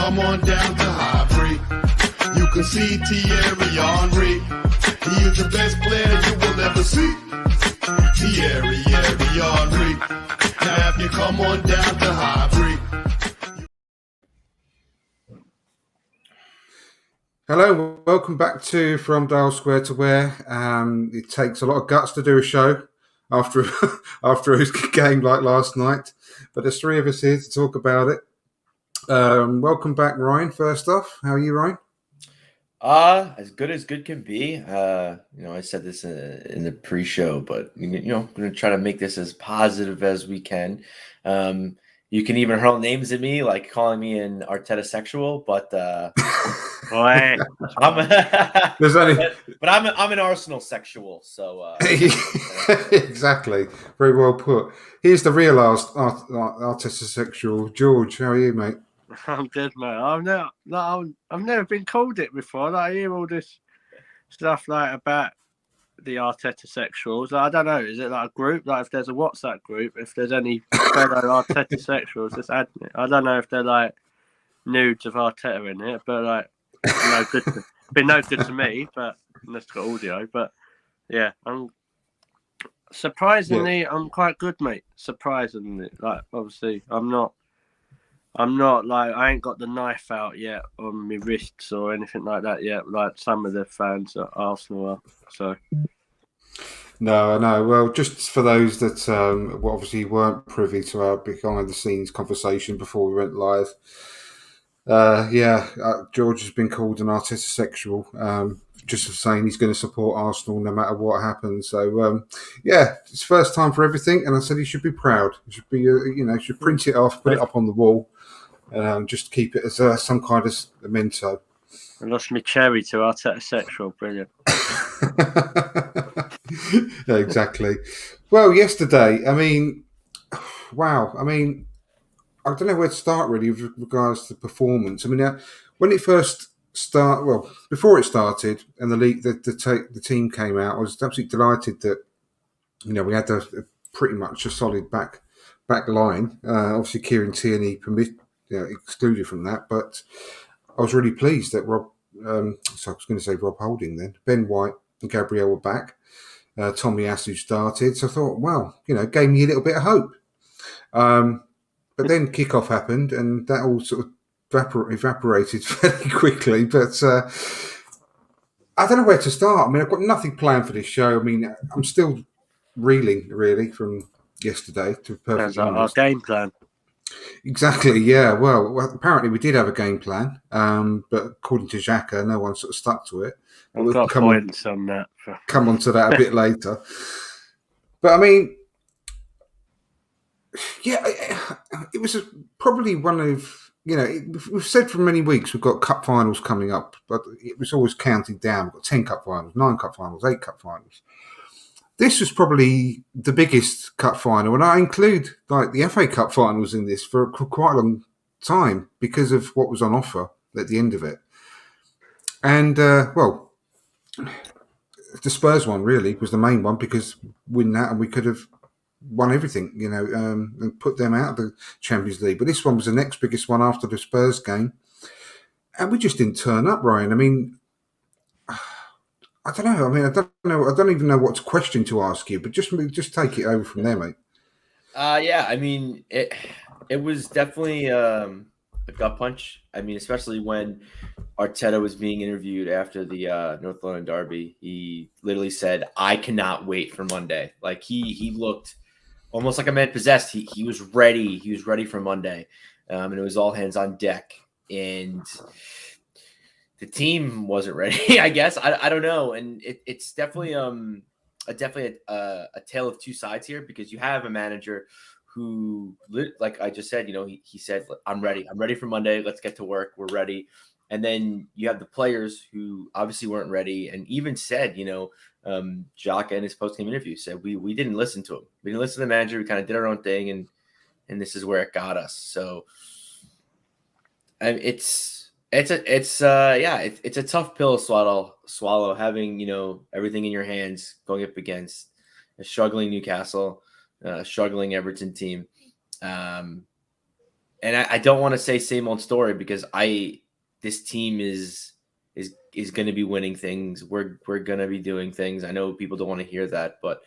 come on down to Highbury, you can see Thierry Henry. He is the best player you will ever see. Thierry Henry. Now if you come on down to Highbury. Hello, welcome back to From Dial Square to Where. It takes a lot of guts to do a show after a game like last night, but there's three of us here to talk about it. Welcome back, Ryan. First off, how are you, Ryan? As good can be. I said this in the pre-show, but I'm going to try to make this as positive as we can. You can even hurl names at me, like calling me an Arteta sexual, but I'm an Arsenal sexual, so exactly. Very well put. Here's the real Arteta sexual, George. How are you, mate? I'm good, mate. I've never been called it before. I hear all this stuff like about the Arteta sexuals. I don't know. Is it like a group? Like if there's a WhatsApp group, if there's any fellow Arteta sexuals, just add me. I don't know if they're like nudes of Arteta in it, but like no good. Been no good to me, but unless it's got audio. But yeah, I'm surprisingly I'm quite good, mate. Surprisingly, like obviously I'm not like I ain't got the knife out yet on my wrists or anything like that yet. Like some of the fans at Arsenal are. So no, I know. Well, just for those that obviously weren't privy to our behind the scenes conversation before we went live. George has been called an Arteta sexual, just for saying he's going to support Arsenal no matter what happens. So, it's first time for everything, and I said he should be proud. He should be, should print it off, put it up on the wall, just keep it as some kind of memento. I lost my cherry to Arteta sexual. Brilliant. Yeah, exactly. Well, yesterday, wow. I don't know where to start really with regards to performance. When it first before it started and the league, the team came out, I was absolutely delighted that we had pretty much a solid back line. Obviously, Kieran Tierney excluded from that, but I was really pleased that Rob Holding then, Ben White and Gabriel were back. Tommy Asu started, so I thought, well, gave me a little bit of hope. But then kickoff happened, and that all sort of evaporated fairly quickly. But I don't know where to start. I've got nothing planned for this show. I'm still reeling, really, from yesterday, to be perfectly honest. Our game plan. Exactly, yeah. Well, apparently we did have a game plan, but according to Xhaka, no one sort of stuck to it. I've got points on that. Come on to that a bit later. But it was probably one of, we've said for many weeks we've got cup finals coming up, but it was always counted down. We've got 10 cup finals, 9 cup finals, 8 cup finals. This was probably the biggest cup final, and I include like the FA Cup finals in this for quite a long time because of what was on offer at the end of it. And, the Spurs one really was the main one because win that and we could have won everything, and put them out of the Champions League. But this one was the next biggest one after the Spurs game. And we just didn't turn up, Ryan. I don't know. I don't even know what question to ask you, but just take it over from there, mate. It was definitely a gut punch. Especially when Arteta was being interviewed after the North London derby. He literally said, "I cannot wait for Monday." Like he looked almost like a man possessed. He was ready. He was ready for Monday, and it was all hands on deck. And the team wasn't ready. I guess I don't know. And it's definitely a tale of two sides here because you have a manager who, like I just said, he said, "I'm ready. I'm ready for Monday. Let's get to work. We're ready." And then you have the players who obviously weren't ready, and even said, Xhaka in his post-game interview said, we didn't listen to him. We didn't listen to the manager. We kind of did our own thing, and this is where it got us. So it's a tough pill to swallow having, everything in your hands going up against a struggling Newcastle, struggling Everton team. and I don't want to say same old story because this team is going to be winning things. We're going to be doing things. I know people don't want to hear that, but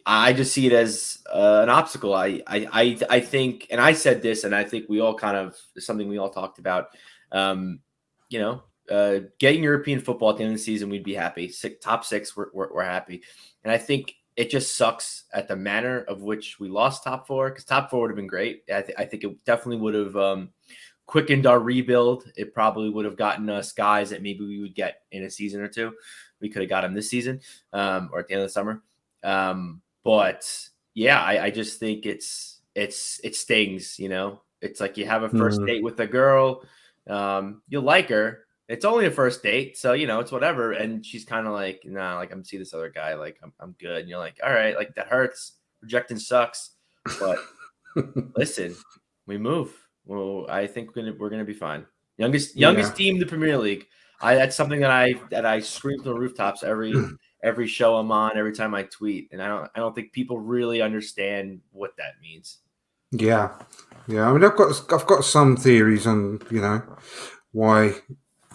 I just see it as an obstacle. I think, and I said this, and I think we all kind of something we all talked about. Getting European football at the end of the season, we'd be happy. Top six, we're happy. And I think it just sucks at the manner of which we lost top four, because top four would have been great. I think it definitely would have quickened our rebuild. It probably would have gotten us guys that maybe we would get in a season or two. We could have got them this season or at the end of the summer. But yeah, I just think it stings, It's like you have a first date with a girl, you like her. It's only a first date, so it's whatever. And she's kind of like, nah, like I'm see this other guy, like I'm good. And you're like, all right, like that hurts. Rejecting sucks, but listen, we move. Well, I think we're gonna be fine. Youngest team in the Premier League. That's something that I scream from the rooftops every show I'm on, every time I tweet, and I don't think people really understand what that means. Yeah. I mean, I've got some theories on why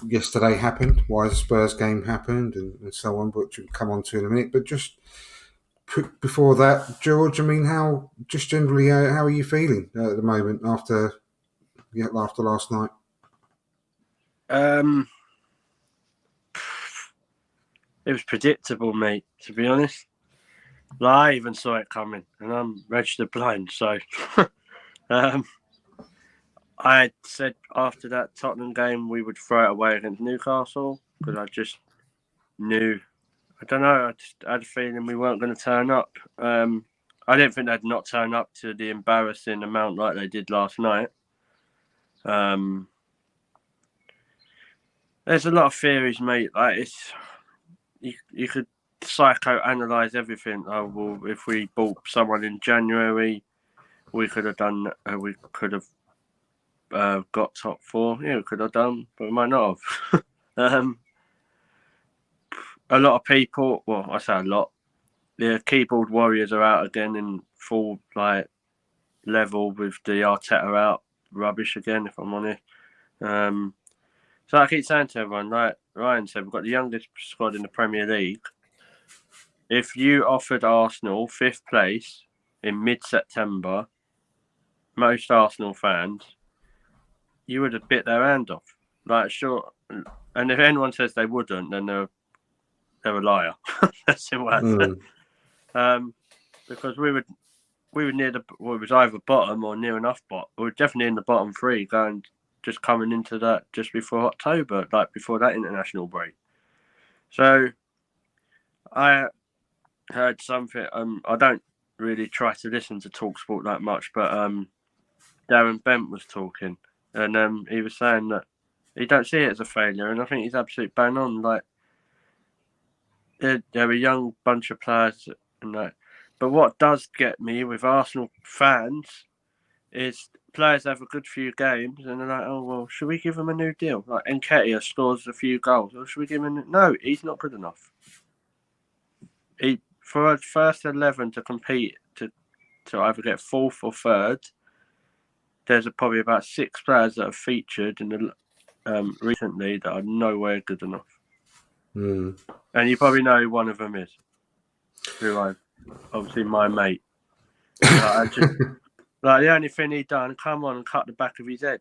yesterday happened, why the Spurs game happened, and so on, which we'll come on to in a minute. But just before that, George, I mean, how are you feeling at the moment after last night? It was predictable, mate, to be honest. I even saw it coming, and I'm registered blind, so I said after that Tottenham game we would throw it away against Newcastle, because I just knew. I don't know. I just had a feeling we weren't going to turn up. I didn't think they'd not turn up to the embarrassing amount like they did last night. There's a lot of theories, mate. Like you could psychoanalyze everything. Oh well, if we bought someone in January, we could have done. We could have got top four. Yeah, we could have done, but we might not have. A lot of people. Well, I say a lot. The keyboard warriors are out again in full level with the Arteta out rubbish again. If I'm honest. So I keep saying to everyone, like Ryan said, we've got the youngest squad in the Premier League. If you offered Arsenal 5th place in mid-September, most Arsenal fans, you would have bit their hand off. Like, sure. And if anyone says they wouldn't, then they're a liar. That's simple as that. Because we were near it was either bottom or near enough bottom. We were definitely in the bottom three, just coming into that just before October, like before that international break. So I heard something. I don't really try to listen to TalkSport that much, but Darren Bent was talking, and he was saying that he don't see it as a failure, and I think he's absolutely bang on. Like they're a young bunch of players, and that. But what does get me with Arsenal fans is players have a good few games and they're like, oh, well, should we give him a new deal? Like Nketiah scores a few goals. Or should we give him No, he's not good enough. For a first 11 to compete to either get 4th or 3rd, there's probably about 6 players that have featured in the recently that are nowhere good enough. And you probably know who one of them is. Obviously my mate. Like the only thing he done, come on and cut the back of his head.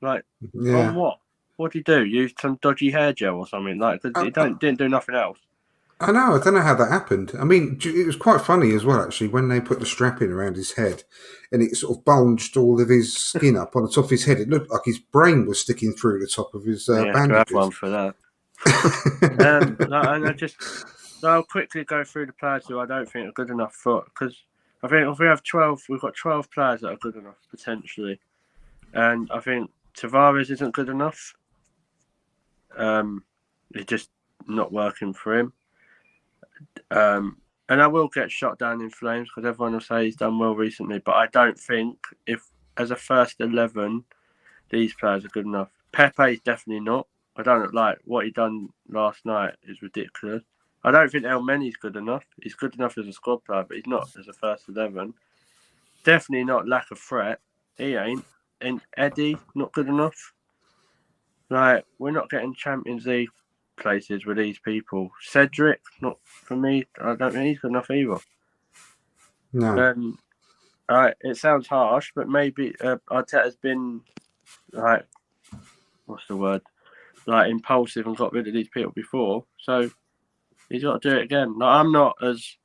Like, on what? What did he do? Use some dodgy hair gel or something? Like, cause he didn't do nothing else. I know. I don't know how that happened. I mean, it was quite funny as well, actually, when they put the strap in around his head and it sort of bulged all of his skin up on the top of his head. It looked like his brain was sticking through the top of his bandages. Have one for that. And I'll quickly go through the players who I don't think are good enough for, because I think if we have 12, we've got 12 players that are good enough, potentially. And I think Tavares isn't good enough. It's just not working for him. And I will get shot down in flames because everyone will say he's done well recently. But I don't think if, as a first 11, these players are good enough. Pepe is definitely not. I don't like what he done last night is ridiculous. I don't think El Meni's good enough. He's good enough as a squad player, but he's not as a first 11. definitely not lack of threat. He ain't. And Eddie, not good enough. Like, we're not getting Champions League places with these people. Cedric, not for me. I don't think he's good enough either. No. It sounds harsh, but maybe Arteta's been like, what's the word? Like impulsive and got rid of these people before. So he's got to do it again. Like, I'm not as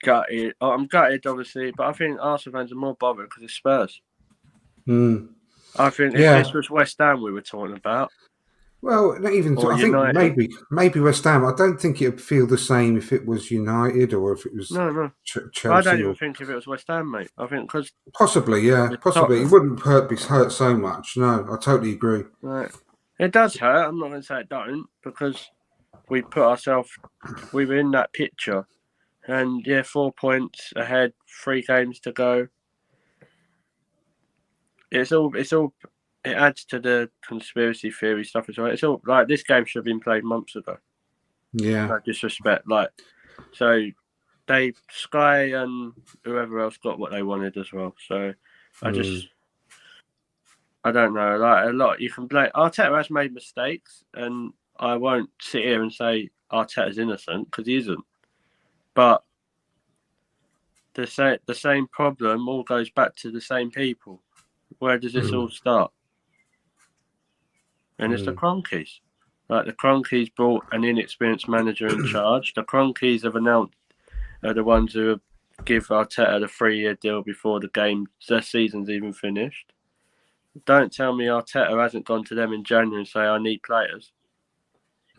gutted. I'm gutted, obviously, but I think Arsenal fans are more bothered because it's Spurs. I think if this was West Ham we were talking about, Well, not even. or I think United. maybe West Ham. I don't think it would feel the same if it was United or if it was No. Chelsea. I don't even think if it was West Ham, mate. I think because Possibly, yeah, possibly. It wouldn't be hurt so much. No, I totally agree. right. It does hurt. I'm not going to say it don't, because we put ourselves. We were in that picture, and 4 points ahead, 3 games to go. It's all. It adds to the conspiracy theory stuff as well. It's all like this game should have been played months ago. Yeah. No disrespect, so Sky and whoever else got what they wanted as well. So I don't know. Like, a lot you can blame. Arteta has made mistakes, and I won't sit here and say Arteta's innocent because he isn't. But the same problem all goes back to the same people. Where does this all start? And it's the Cronkies. Like, the Cronkies brought an inexperienced manager in charge. The Cronkies have announced are the ones who give Arteta the 3-year deal before the season's even finished. Don't tell me Arteta hasn't gone to them in January and say, I need players.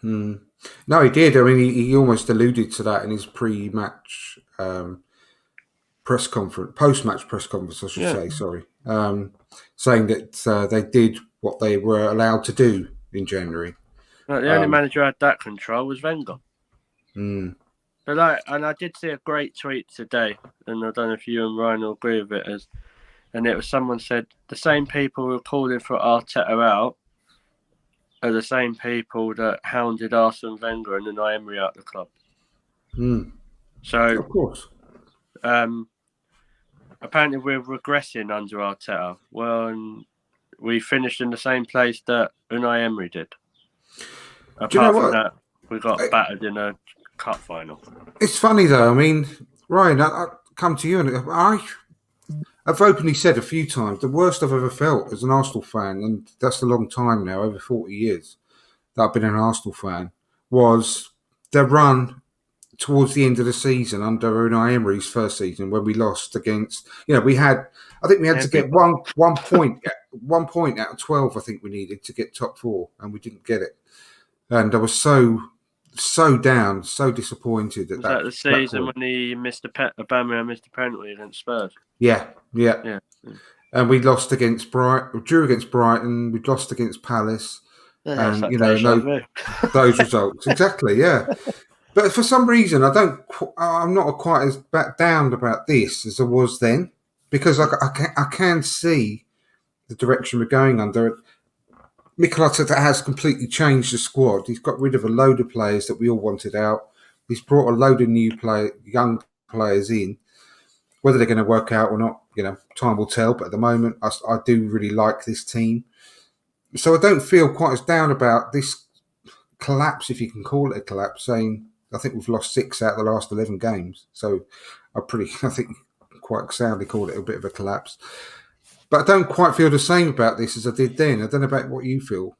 No, he did. I mean, he almost alluded to that in his pre-match press conference, post-match press conference, I should say. Sorry, saying that they did what they were allowed to do in January. Like, the only manager who had that control was Wenger. But and I did see a great tweet today, and I don't know if you and Ryan will agree with it, and it was someone said the same people who are calling for Arteta out are the same people that hounded Arsene Wenger and Unai Emery out of the club. So, of course, apparently we're regressing under Arteta. Well, we finished in the same place that Unai Emery did. Apart from that, we got battered in a cup final. It's funny though. I mean, Ryan, I come to you, and I've openly said a few times the worst I've ever felt as an Arsenal fan, and that's a long time now, over 40 years that I've been an Arsenal fan, was the run towards the end of the season under Unai Emery's first season when we lost against. We had to get one point out of 12. I think we needed to get top 4, and we didn't get it. And I was so down, so disappointed at that. Was that the season when he Aubameyang missed a penalty against Spurs? Yeah. And we lost against Brighton, drew against Brighton, we lost against Palace, and those results exactly. Yeah, but for some reason I'm not quite as down about this as I was then, because I can see the direction we're going under. Mikel Arteta has completely changed the squad. He's got rid of a load of players that we all wanted out. He's brought a load of young players in. Whether they're going to work out or not, time will tell. But at the moment, I do really like this team. So I don't feel quite as down about this collapse, if you can call it a collapse, saying I think we've lost 6 out of the last 11 games. So I think quite soundly called it a bit of a collapse. But I don't quite feel the same about this as I did then. I don't know about what you feel.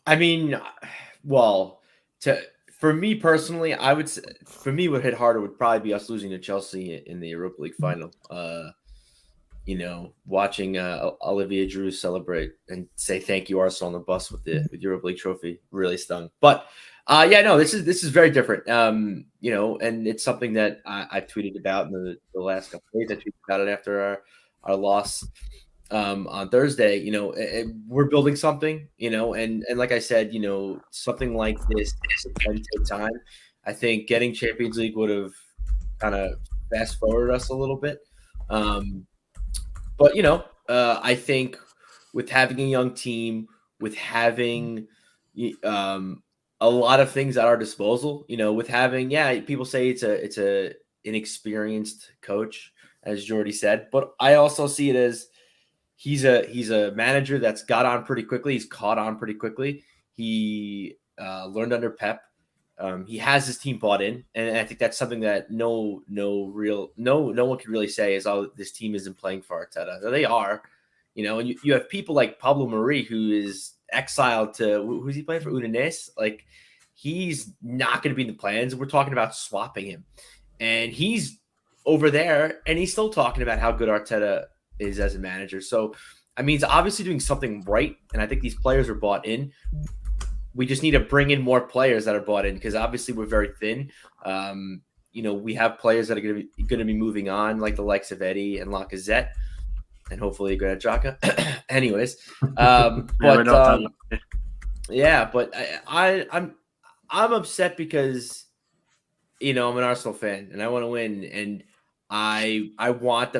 I mean, well, for me personally, I would say, for me, what hit harder would probably be us losing to Chelsea in the Europa League final. Watching Olivier Giroud celebrate and say thank you, Arsenal, on the bus with the Europa League trophy really stung. But this is very different. And it's something that I tweeted about in the last couple of days. I tweeted about it after our loss on Thursday. We're building something, and like I said, something like this can take time. I think getting Champions League would have kind of fast forwarded us a little bit. But I think with having a young team, with having a lot of things at our disposal, with having people say it's a inexperienced coach, as Jordy said. But I also see it as he's a manager that's got on pretty quickly. He's caught on pretty quickly. He learned under Pep. He has his team bought in, and I think that's something that no one could really say is, oh, this team isn't playing for Arteta. They are, and you have people like Pablo Mari, who is exiled to who's he playing for, Udinese. Like, he's not going to be in the plans. We're talking about swapping him, and he's over there, and he's still talking about how good Arteta is as a manager. So, I mean, he's obviously doing something right, and I think these players are bought in. We just need to bring in more players that are bought in, because obviously we're very thin. We have players that are going to be moving on, like the likes of Eddie and Lacazette, and hopefully Granit Xhaka. Anyways, but I'm upset because I'm an Arsenal fan and I want to win, and I want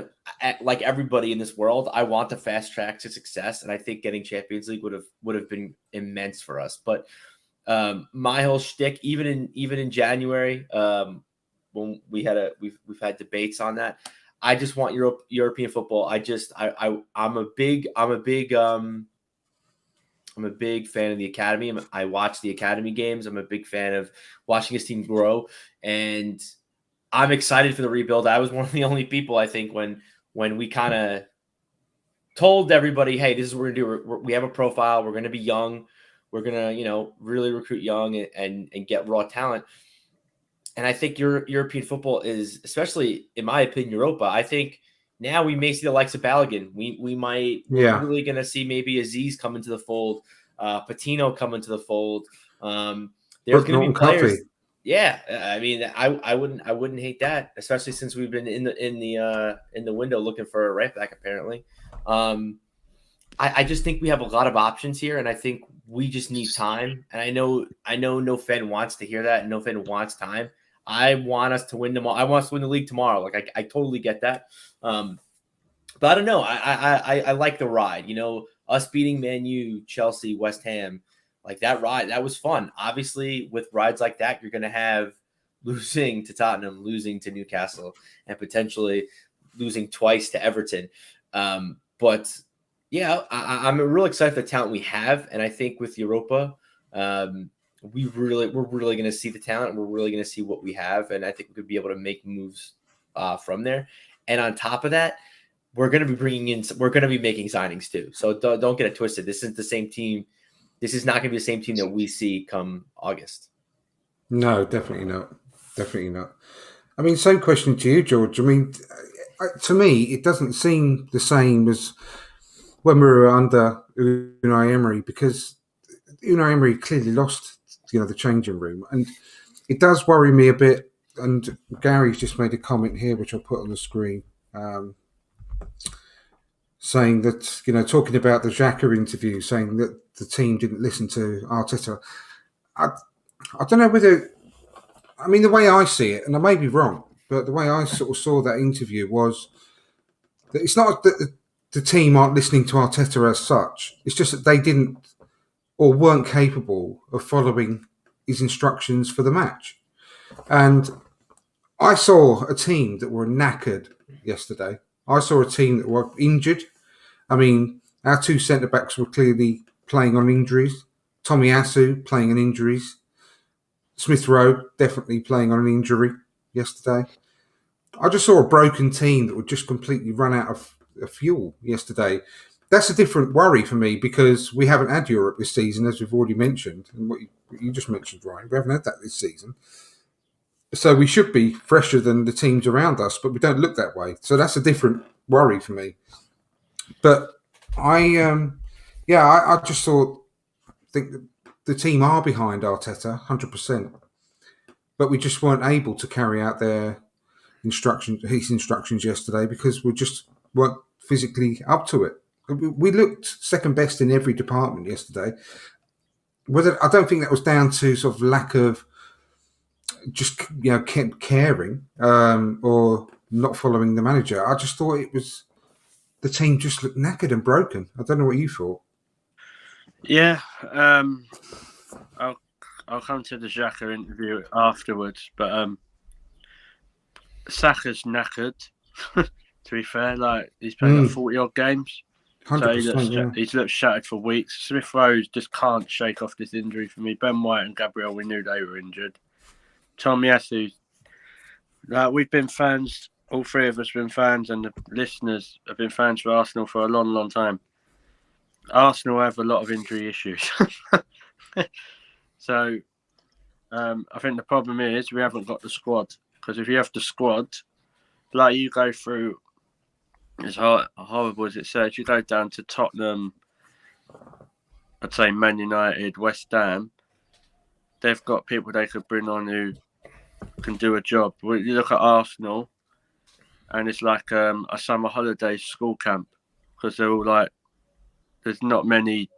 like everybody in this world, I want the fast track to success, and I think getting Champions League would have been immense for us. But my whole shtick, even in January, when we've had debates on that, I just want European football. I'm a big fan of the academy. I watch the academy games. I'm a big fan of watching his team grow, and I'm excited for the rebuild. I was one of the only people, I think, when we kind of told everybody, hey, this is what we're going to do. We have a profile. We're going to be young. We're going to, really recruit young and get raw talent. And I think European football is, especially in my opinion, Europa. I think now we may see the likes of Balogun. We're really going to see maybe Aziz come into the fold, Patino come into the fold. There's going to be players. Coffee. Yeah, I mean, I wouldn't hate that, especially since we've been in the window looking for a right back. Apparently, I just think we have a lot of options here, and I think we just need time. And I know no fan wants to hear that, and no fan wants time. I want us to win tomorrow. I want us to win the league tomorrow. Like, I totally get that. But I don't know. I like the ride. Us beating Man U, Chelsea, West Ham. Like, that ride, that was fun. Obviously, with rides like that, you're going to have losing to Tottenham, losing to Newcastle, and potentially losing twice to Everton. But yeah, I'm really excited for the talent we have, and I think with Europa, we're really going to see the talent. We're really going to see what we have, and I think we could be able to make moves from there. And on top of that, we're going to be making signings too. So don't get it twisted. This isn't the same team. This is not going to be the same team that we see come August. No, definitely not. Definitely not. I mean, same question to you, George. I mean, to me, it doesn't seem the same as when we were under Unai Emery, because Unai Emery clearly lost, the changing room. And it does worry me a bit. And Gary's just made a comment here, which I'll put on the screen, saying that, talking about the Xhaka interview, saying that the team didn't listen to Arteta. I don't know whether, I mean, the way I see it, and I may be wrong, but the way I sort of saw that interview was that it's not that the team aren't listening to Arteta as such. It's just that they didn't or weren't capable of following his instructions for the match. And I saw a team that were knackered yesterday. I saw a team that were injured. I mean, our two centre-backs were clearly playing on injuries. Tomiyasu playing on injuries. Smith Rowe definitely playing on an injury yesterday. I just saw a broken team that would just completely run out of fuel yesterday. That's a different worry for me, because we haven't had Europe this season, as we've already mentioned, and what you just mentioned, Ryan. We haven't had that this season. So we should be fresher than the teams around us, but we don't look that way. So that's a different worry for me. But I just think that the team are behind Arteta, 100%. But we just weren't able to carry out his instructions yesterday, because we just weren't physically up to it. We looked second best in every department yesterday. I don't think that was down to sort of lack of just caring or not following the manager. I just thought it was the team just looked knackered and broken. I don't know what you thought. Yeah, I'll come to the Xhaka interview afterwards, but Saka's knackered. To be fair, like he's played like 40 odd games. So 100%. he's looked shattered for weeks. Smith Rowe just can't shake off this injury for me. Ben White and Gabriel, we knew they were injured. Tomiyasu, we've been fans. All three of us have been fans, and the listeners have been fans for Arsenal for a long, long time. Arsenal have a lot of injury issues. So I think the problem is we haven't got the squad. Because if you have the squad, like you go through, as horrible as it says, you go down to Tottenham, I'd say Man United, West Ham, they've got people they could bring on who can do a job. You look at Arsenal, and it's like a summer holiday school camp, because they're all like, there's not many,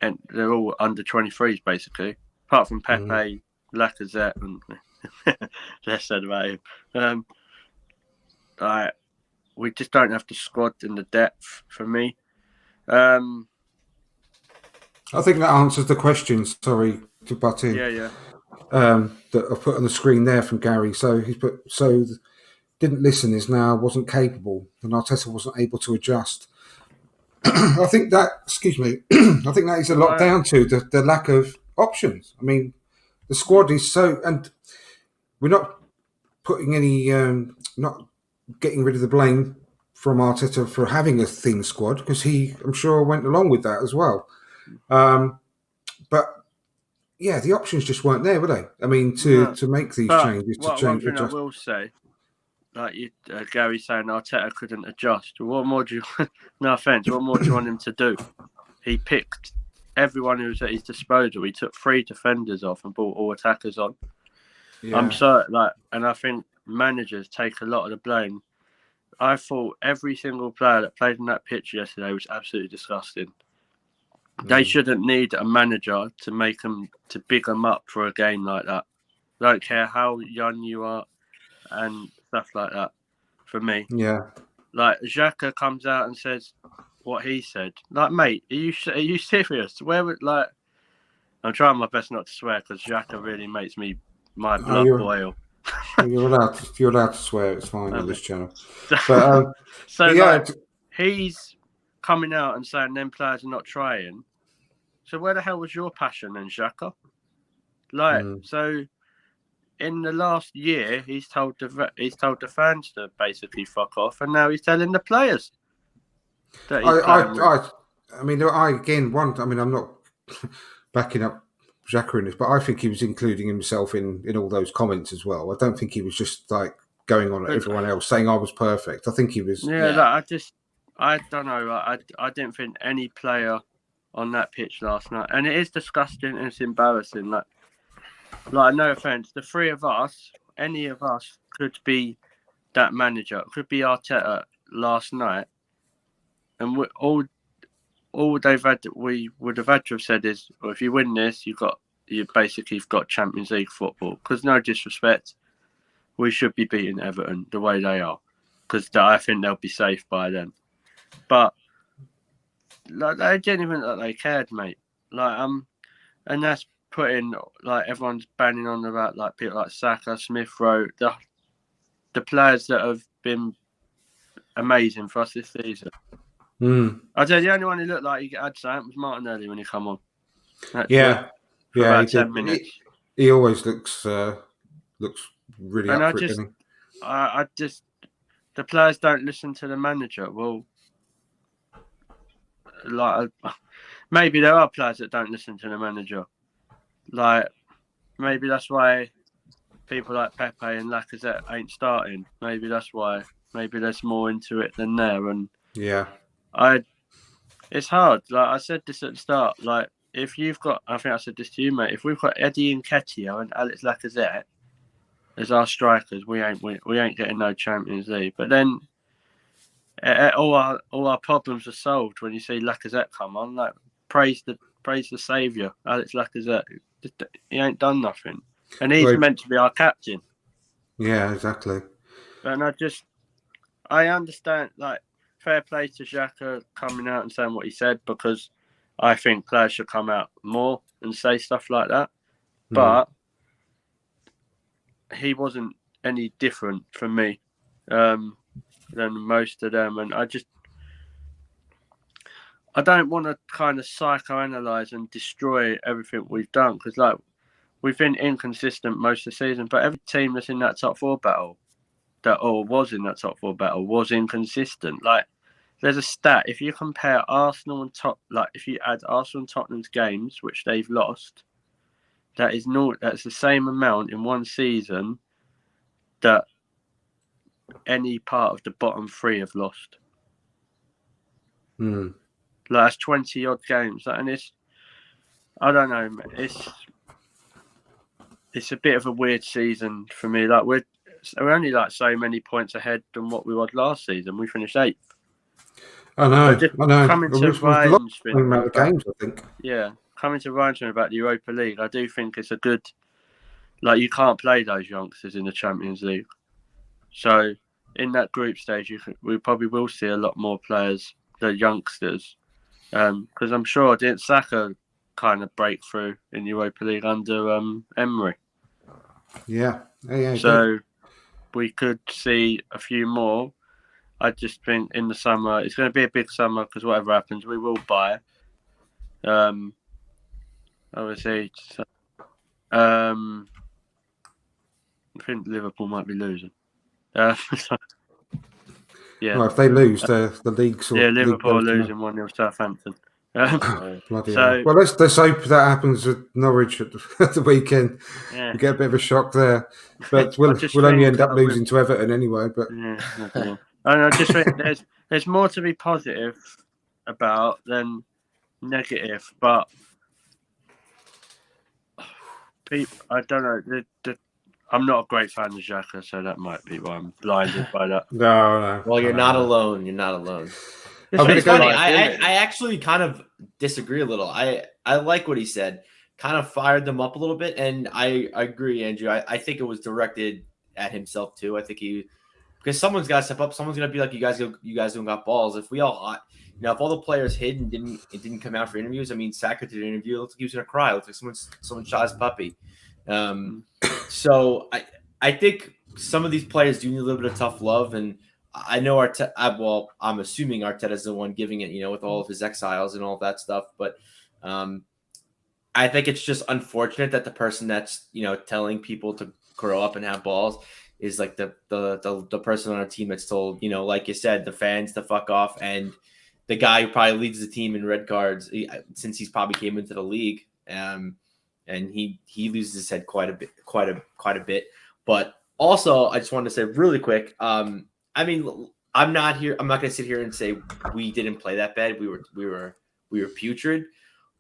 and they're all under 23s basically, apart from Pepe, Lacazette, and less said about him. We just don't have the squad and the depth for me. I think that answers the question. Sorry to butt in. Yeah. That I put on the screen there from Gary. So he put didn't listen is now wasn't capable, and Arteta wasn't able to adjust. I think that I think that is a lot down to the lack of options. I mean, the squad is so, and we're not putting any not getting rid of the blame from Arteta for having a thin squad, because he, I'm sure, went along with that as well. But yeah, the options just weren't there, were they? I mean, to make these changes, to change. One thing I will say, like Gary saying Arteta couldn't adjust. What more do you? No offense. What more do you want him to do? He picked everyone who was at his disposal. He took 3 defenders off and brought all attackers on. Yeah. I'm sorry, and I think managers take a lot of the blame. I thought every single player that played in that pitch yesterday was absolutely disgusting. They shouldn't need a manager to make them, to big them up for a game like that. I don't care how young you are and stuff like that. For me, like Xhaka comes out and says what he said. Like, mate, are you serious? Where would I'm trying my best not to swear, because Xhaka really makes my blood boil. You're allowed to swear. It's fine on this channel. But, he's coming out and saying them players are not trying. So where the hell was your passion then, Xhaka? So in the last year, he's told the fans to basically fuck off, and now he's telling the players that I'm not backing up Xhaka in this, but I think he was including himself in all those comments as well. I don't think he was just like going on at everyone else saying I was perfect. I think he was. I don't know. I didn't think any player on that pitch last night, and it is disgusting and it's embarrassing. Like no offense, the three of us, any of us could be that manager. It could be Arteta last night, and we would have had to have said is, well, if you win this, you've got Champions League football. Because no disrespect, we should be beating Everton the way they are, because I think they'll be safe by then. But they didn't even look like they cared, mate. And that's putting everyone's banning on about people like Saka, Smith Rowe, the players that have been amazing for us this season. I'd say the only one who looked like he had something was Martinelli when he come on. About 10 minutes. He always looks really and up for it. I just the players don't listen to the manager. Well, maybe there are players that don't listen to the manager. Maybe that's why people like Pepe and Lacazette ain't starting. Maybe that's why. Maybe there's more into it than there. And it's hard. I said this at the start. If you've got, I think I said this to you, mate. If we've got Eddie Nketiah and Alex Lacazette as our strikers, we ain't getting no Champions League. But then all our problems are solved when you see Lacazette come on. Praise the saviour, Alex Lacazette. He ain't done nothing, and he's meant to be our captain. Yeah, exactly. And I understand. Fair play to Xhaka coming out and saying what he said, because I think players should come out more and say stuff like that. But he wasn't any different from me than most of them, and I don't want to kind of psychoanalyze and destroy everything we've done, because like we've been inconsistent most of the season, but every team that's in that top 4 battle was inconsistent. Like there's a stat, if you compare Arsenal and if you add Arsenal and Tottenham's games which they've lost, that's the same amount in one season that any part of the bottom 3 have lost. Hmm. Like that's 20 odd games, and I don't know, it's a bit of a weird season for me. Like we're only like so many points ahead than what we were last season. We finished 8th. I know. Coming to We've Ryan's lost the amount of games, I think. Yeah, coming to Ryan's about the Europa League, I do think it's a good. Like you can't play those youngsters in the Champions League, so in that group stage, we probably will see a lot more players, the youngsters, because I'm sure didn't Saka kind of break through in the Europa League under Emery. Yeah. So we could see a few more. I just think in the summer, it's going to be a big summer because whatever happens, we will buy. Obviously, I think Liverpool might be losing. Yeah. Well, if they lose, the league's Liverpool losing 1-0 Southampton. Bloody hell. Well, let's hope that happens with Norwich at the weekend. Yeah. You get a bit of a shock there, but we'll only end up losing to Everton anyway. But and I just think there's more to be positive about than negative. But I don't know. I'm not a great fan of Xhaka, so that might be why I'm blinded by that. No. Well, you're not alone. You're not alone. I'm It's funny. gonna go- I actually kind of disagree a little. I like what he said. Kind of fired them up a little bit, and I agree, Andrew. I think it was directed at himself too. I think because someone's got to step up. Someone's gonna be like, you guys don't got balls. If we all, if all the players hid and didn't come out for interviews. I mean, Saka did an interview. It looked like he was gonna cry. It looked like someone shot his puppy. So I think some of these players do need a little bit of tough love, and I know I'm assuming Arteta's the one giving it, with all of his exiles and all of that stuff. But I think it's just unfortunate that the person that's telling people to grow up and have balls is like the person on our team that's told, like you said, the fans to fuck off, and the guy who probably leads the team in red cards since he's probably came into the league. And he loses his head quite a bit. But also, I just wanted to say really quick. I mean, I'm not going to sit here and say we didn't play that bad. We were putrid.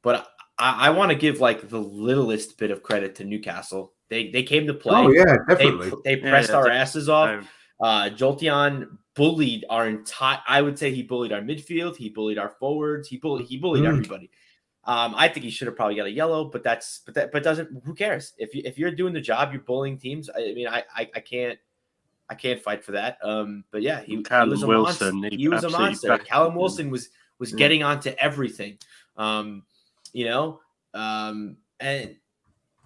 But I want to give like the littlest bit of credit to Newcastle. They came to play. Oh yeah, definitely. They pressed our asses off. Jolteon bullied our entire. I would say he bullied our midfield. He bullied our forwards. He bullied everybody. I think he should have probably got a yellow, but doesn't. Who cares? If you're doing the job, you're bullying teams. I mean, I can't fight for that. But yeah, he was a monster. He was a monster. Callum Wilson was getting onto everything. And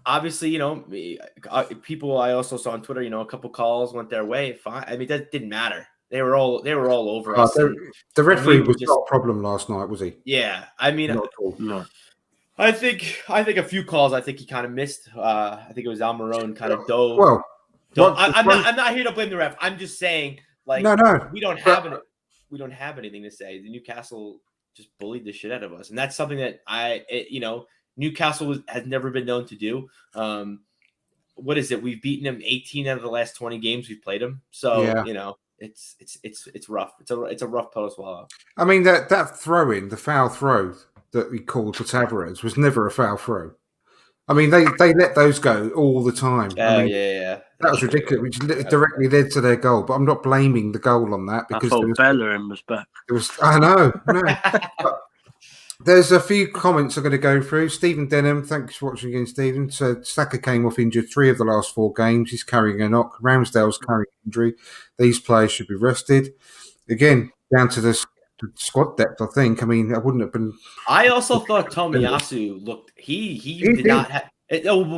obviously, people I also saw on Twitter, a couple calls went their way. Fine. I mean, that didn't matter. They were all over us. The referee was not a problem last night, was he? Yeah, I mean, No. I think a few calls. I think he kind of missed. I think it was Almiron kind of dove. Well, I'm not here to blame the ref. I'm just saying, like, no, we don't have anything to say. The Newcastle just bullied the shit out of us, and that's something that Newcastle has never been known to do. What is it? We've beaten them 18 out of the last 20 games we've played them. So it's rough. It's a rough pill to swallow. I mean that throw-in, the foul throw that he called for Tavares was never a foul throw. I mean they let those go all the time. Yeah. That was ridiculous, which directly led to their goal. But I'm not blaming the goal on that because Bellerin was back. I know. But there's a few comments I'm going to go through. Stephen Denham, thanks for watching again, Stephen. So Saka came off injured 3 of the last 4 games. He's carrying a knock. Ramsdale's carrying injury. These players should be rested. Again, down to the squad depth, I think. I mean, I wouldn't have been. I also thought Tomiyasu looked. He did not have.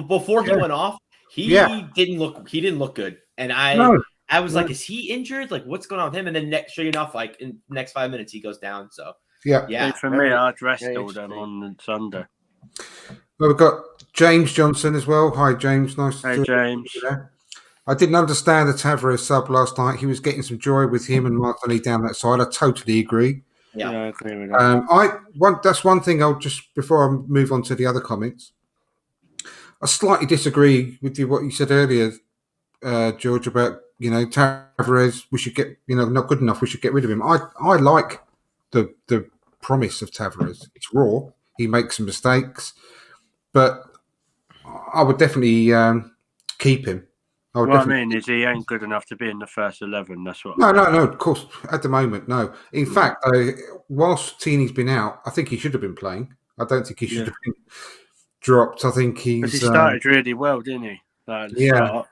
Before he went off, He Yeah. didn't look good. And I No. was like, is he injured? Like, what's going on with him? And then sure enough, like in the next 5 minutes, he goes down. So Yeah. yeah, For me, I'd rest all them on the Sunday. Well, we've got James Johnson as well. Hi, James. Nice Hey, to James. see you there. I didn't understand the Tavares sub last night. He was getting some joy with him and Martinelli down that side. I totally agree. yeah. I agree with that. That's one thing I'll just, before I move on to the other comments, I slightly disagree with you what you said earlier, George, about, Tavares, we should get, not good enough, we should get rid of him. I like the promise of Tavares. It's raw. He makes some mistakes, but I would definitely keep him. What I mean is he ain't good enough to be in the first 11. That's what. No, of course. At the moment, no. In fact, whilst Tyne's been out, I think he should have been playing. I don't think he should have been dropped. I think Because he started really well, didn't he? Yeah.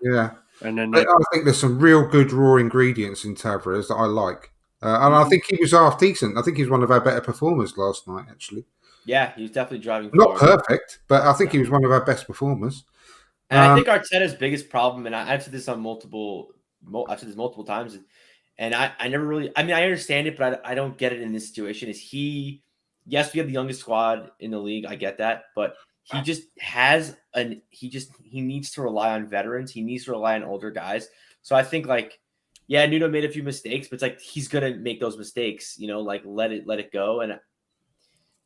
And then I think there's some real good raw ingredients in Tavares that I like. And I think he was half decent. I think he was one of our better performers last night, actually. Yeah, he was definitely driving Not forward. perfect, but I think he was one of our best performers. And I think Arteta's biggest problem, and I've said this on multiple times, and I never really, I mean, I understand it, but I don't get it in this situation. Yes, we have the youngest squad in the league. I get that, but he just he needs to rely on veterans. He needs to rely on older guys. So I think Nuno made a few mistakes, but it's like he's gonna make those mistakes. Like let it go.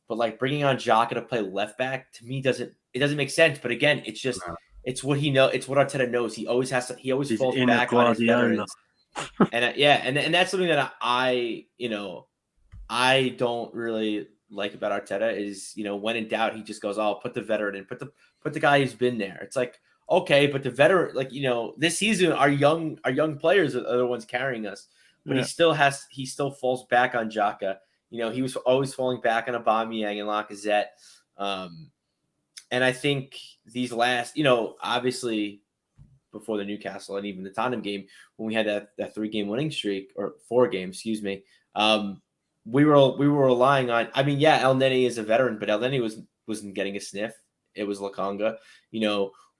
But bringing on Xhaka to play left back to me doesn't make sense. But again, it's just. No. It's what he knows. It's what Arteta knows. He always has to. He always falls back on his veterans. And and that's something that I don't really like about Arteta is when in doubt he just goes, "Oh, put the veteran in, put the guy who's been there." It's like, okay, but the veteran, this season our young players are the ones carrying us, but he still falls back on Xhaka. He was always falling back on Aubameyang and Lacazette. And I think these last, obviously before the Newcastle and even the Tottenham game, when we had that 3-game winning streak, or 4 games, excuse me, we were relying on. I mean, El Neni is a veteran, but El Neni wasn't getting a sniff. It was Lokonga.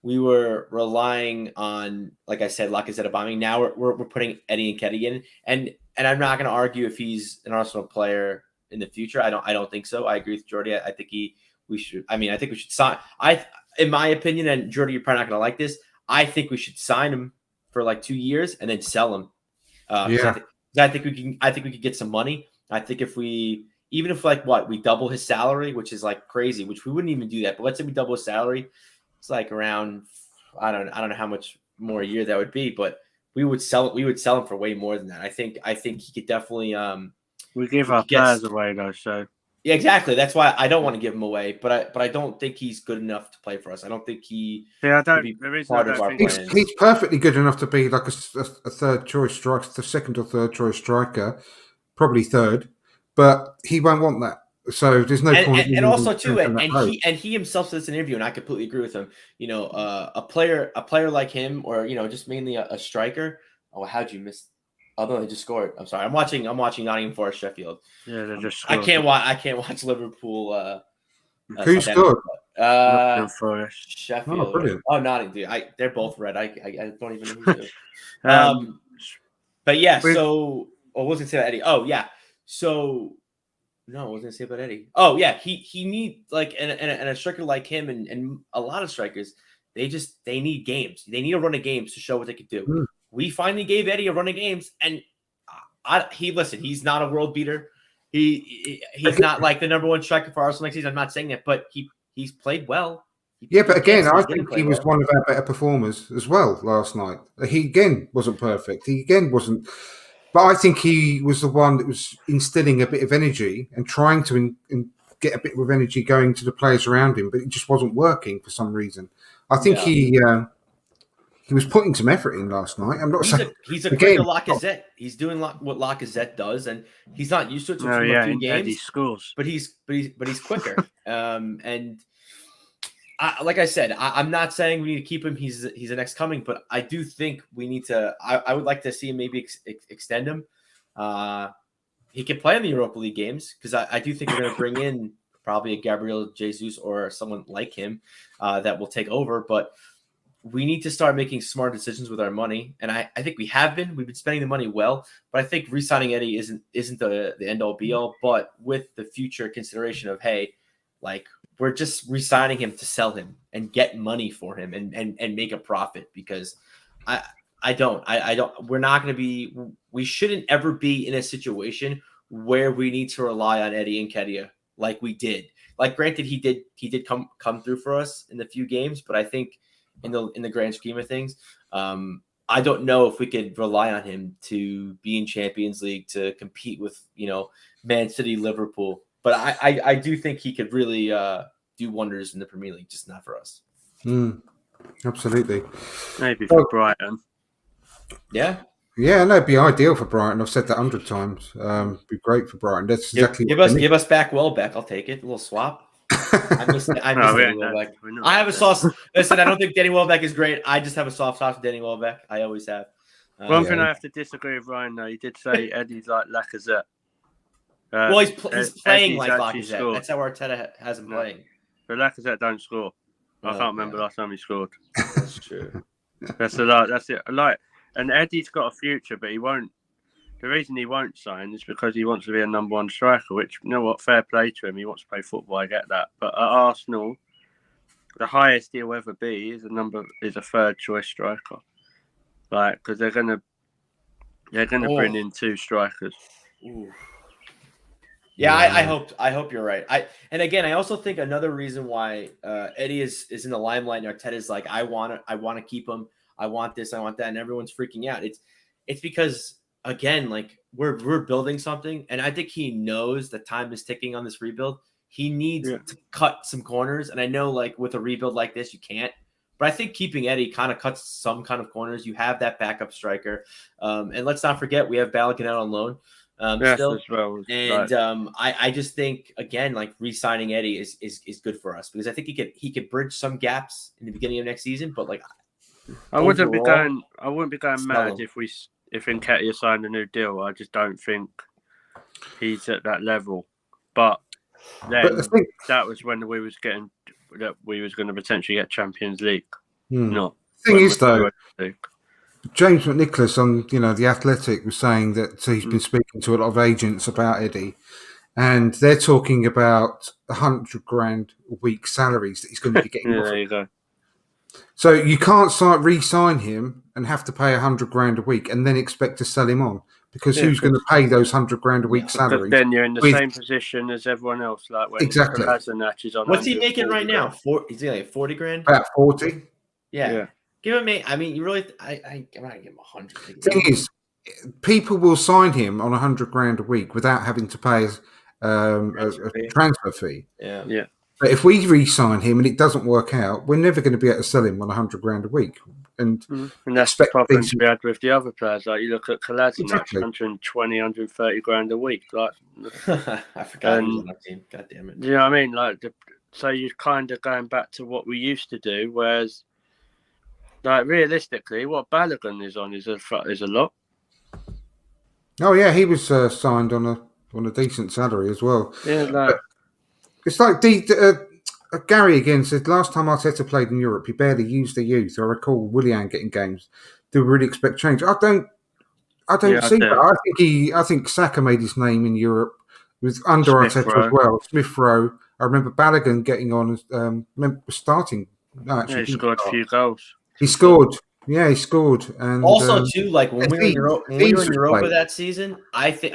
We were relying on, like I said, Lacazette, Aubameyang. Now we're putting Eddie Nketiah in, and I'm not going to argue if he's an Arsenal player in the future. I don't think so. I agree with Jordy. I think we should sign. In my opinion, and Jordy, you're probably not going to like this. I think we should sign him for 2 years and then sell him. I think we could get some money. I think if we double his salary, which is crazy, which we wouldn't even do that. But let's say we double his salary, it's around I don't know how much more a year that would be, but we would sell him for way more than that. I think he could definitely. We give our players away though, so. Yeah, exactly. That's why I don't want to give him away, but I don't think he's good enough to play for us. I don't think he. Yeah, I don't. He's perfectly good enough to be like a third choice striker, the second or third choice striker, probably third, but he won't want that. So there's no point. And also too, and he himself says in an interview, and I completely agree with him. A player like him, or just mainly a striker. Oh, how'd you miss? Although they just scored. I'm sorry. I'm watching Nottingham Forest Sheffield. Yeah, they just scored. I can't watch Liverpool. Who scored? Nottingham Forest. Sheffield. Oh, brilliant. Oh, Nottingham. Dude, they're both red. I don't even know who's But yeah. So, what was it say about Eddie? Oh yeah. So, no, I was gonna say about Eddie. Oh yeah. He needs and a striker like him and a lot of strikers. They need games. They need a run of games to show what they could do. Mm. We finally gave Eddie a run of games, and he's not a world beater. He's not the number one striker for Arsenal next season. I'm not saying that, but he's played well. But again, I think he was one of our better performers as well last night. He again wasn't perfect. He again wasn't, but I think he was the one that was instilling a bit of energy and trying to get a bit of energy going to the players around him, but it just wasn't working for some reason. I think he was putting some effort in last night. I'm not saying he's a quicker Lacazette. He's doing what Lacazette does, and he's not used to it. So a few games, he scores, but he's quicker. And like I said, I'm not saying we need to keep him. He's the next coming, but I do think we need to. I would like to see him maybe extend him. He can play in the Europa League games because I do think we're going to bring in probably a Gabriel Jesus or someone like him that will take over, but. we need to start making smart decisions with our money. And I think we have been. We've been spending the money well, but I think re-signing Eddie isn't the end all be all. But with the future consideration of, hey, like we're just re-signing him to sell him and get money for him and make a profit, because we're not going to be, we shouldn't ever be in a situation where we need to rely on Eddie Nketiah like we did. Like, granted, he did come through for us in the few games, but I think in the grand scheme of things, I don't know if we could rely on him to be in Champions League, to compete with, Man City, Liverpool. But I do think he could really do wonders in the Premier League, just not for us. Absolutely. Maybe for Brighton. Yeah. Yeah, no, it'd be ideal for Brighton. I've said that 100 times. It'd be Great for Brighton. That's exactly give us back Welbeck. I'll take it. A little swap. I miss Danny Welbeck. I have a soft. Listen, I don't think Danny Welbeck is great. I just have a soft spot for Danny Welbeck. I always have. One thing I have to disagree with Ryan, though, he did say Eddie's like Lacazette. Well, he's playing Eddie's like actually Lacazette. scored. That's how Arteta has him playing. But Lacazette don't score. I can't remember last time he scored. That's true. That's it. And Eddie's got a future, but he won't. The reason he won't sign is because he wants to be a number one striker, which, you know what, fair play to him. He wants to play football, I get that. But at Arsenal, the highest he'll ever be is a third choice striker. Like, because they're gonna bring in two strikers. Ooh. Yeah, I hope you're right. And again, I also think another reason why Eddie is in the limelight and Arteta's like, I want to keep him. I want this, I want that, and everyone's freaking out. It's because, again, like we're building something, and I think he knows the time is ticking on this rebuild. He needs to cut some corners, and I know, like, with a rebuild like this, you can't. But I think keeping Eddie kind of cuts some kind of corners. You have that backup striker, and let's not forget we have Balogun out on loan still. As well. And I just think, again, like re-signing Eddie is good for us, because I think he could bridge some gaps in the beginning of next season, but like. I wouldn't be going mad if Nketiah signed a new deal. I just don't think he's at that level. But then that was when we was going to potentially get Champions League. Not. The thing is, though, James McNicholas on The Athletic was saying that he's been speaking to a lot of agents about Eddie, and they're talking about $100,000 a week salaries that he's going to be getting. There you go. So you can't re-sign him and have to pay $100,000 a week and then expect to sell him on, because who's going to pay those $100,000 a week salaries? Then you're in the same position as everyone else. Like when Kolasinac is on. What's he making right now? He's like $40,000. About 40. Yeah. Give him. I mean, you really. I'm not gonna give him 100. Thing is, people will sign him on $100,000 a week without having to pay a transfer fee. Yeah. But if we re-sign him and it doesn't work out, we're never going to be able to sell him on $100,000 a week. And that's the problem we had with the other players. Like, you look at Kolasinac, 120, 130 grand a week. Like, I forgot he was on that team. God damn it. Do you know what I mean? Like, so you're kind of going back to what we used to do, whereas, like, realistically, what Balogun is on is a lot. Oh yeah, he was signed on a decent salary as well. Yeah, it's like Gary again said, last time Arteta played in Europe, he barely used the youth. I recall Willian getting games. Do we really expect change? I don't see that. I think Saka made his name in Europe with under Arteta as well. Smith Rowe. I remember Balogun getting on. Starting. No, actually, he scored a few goals. He scored. Yeah, he scored. And also, too, like when we were in Europa that season, I think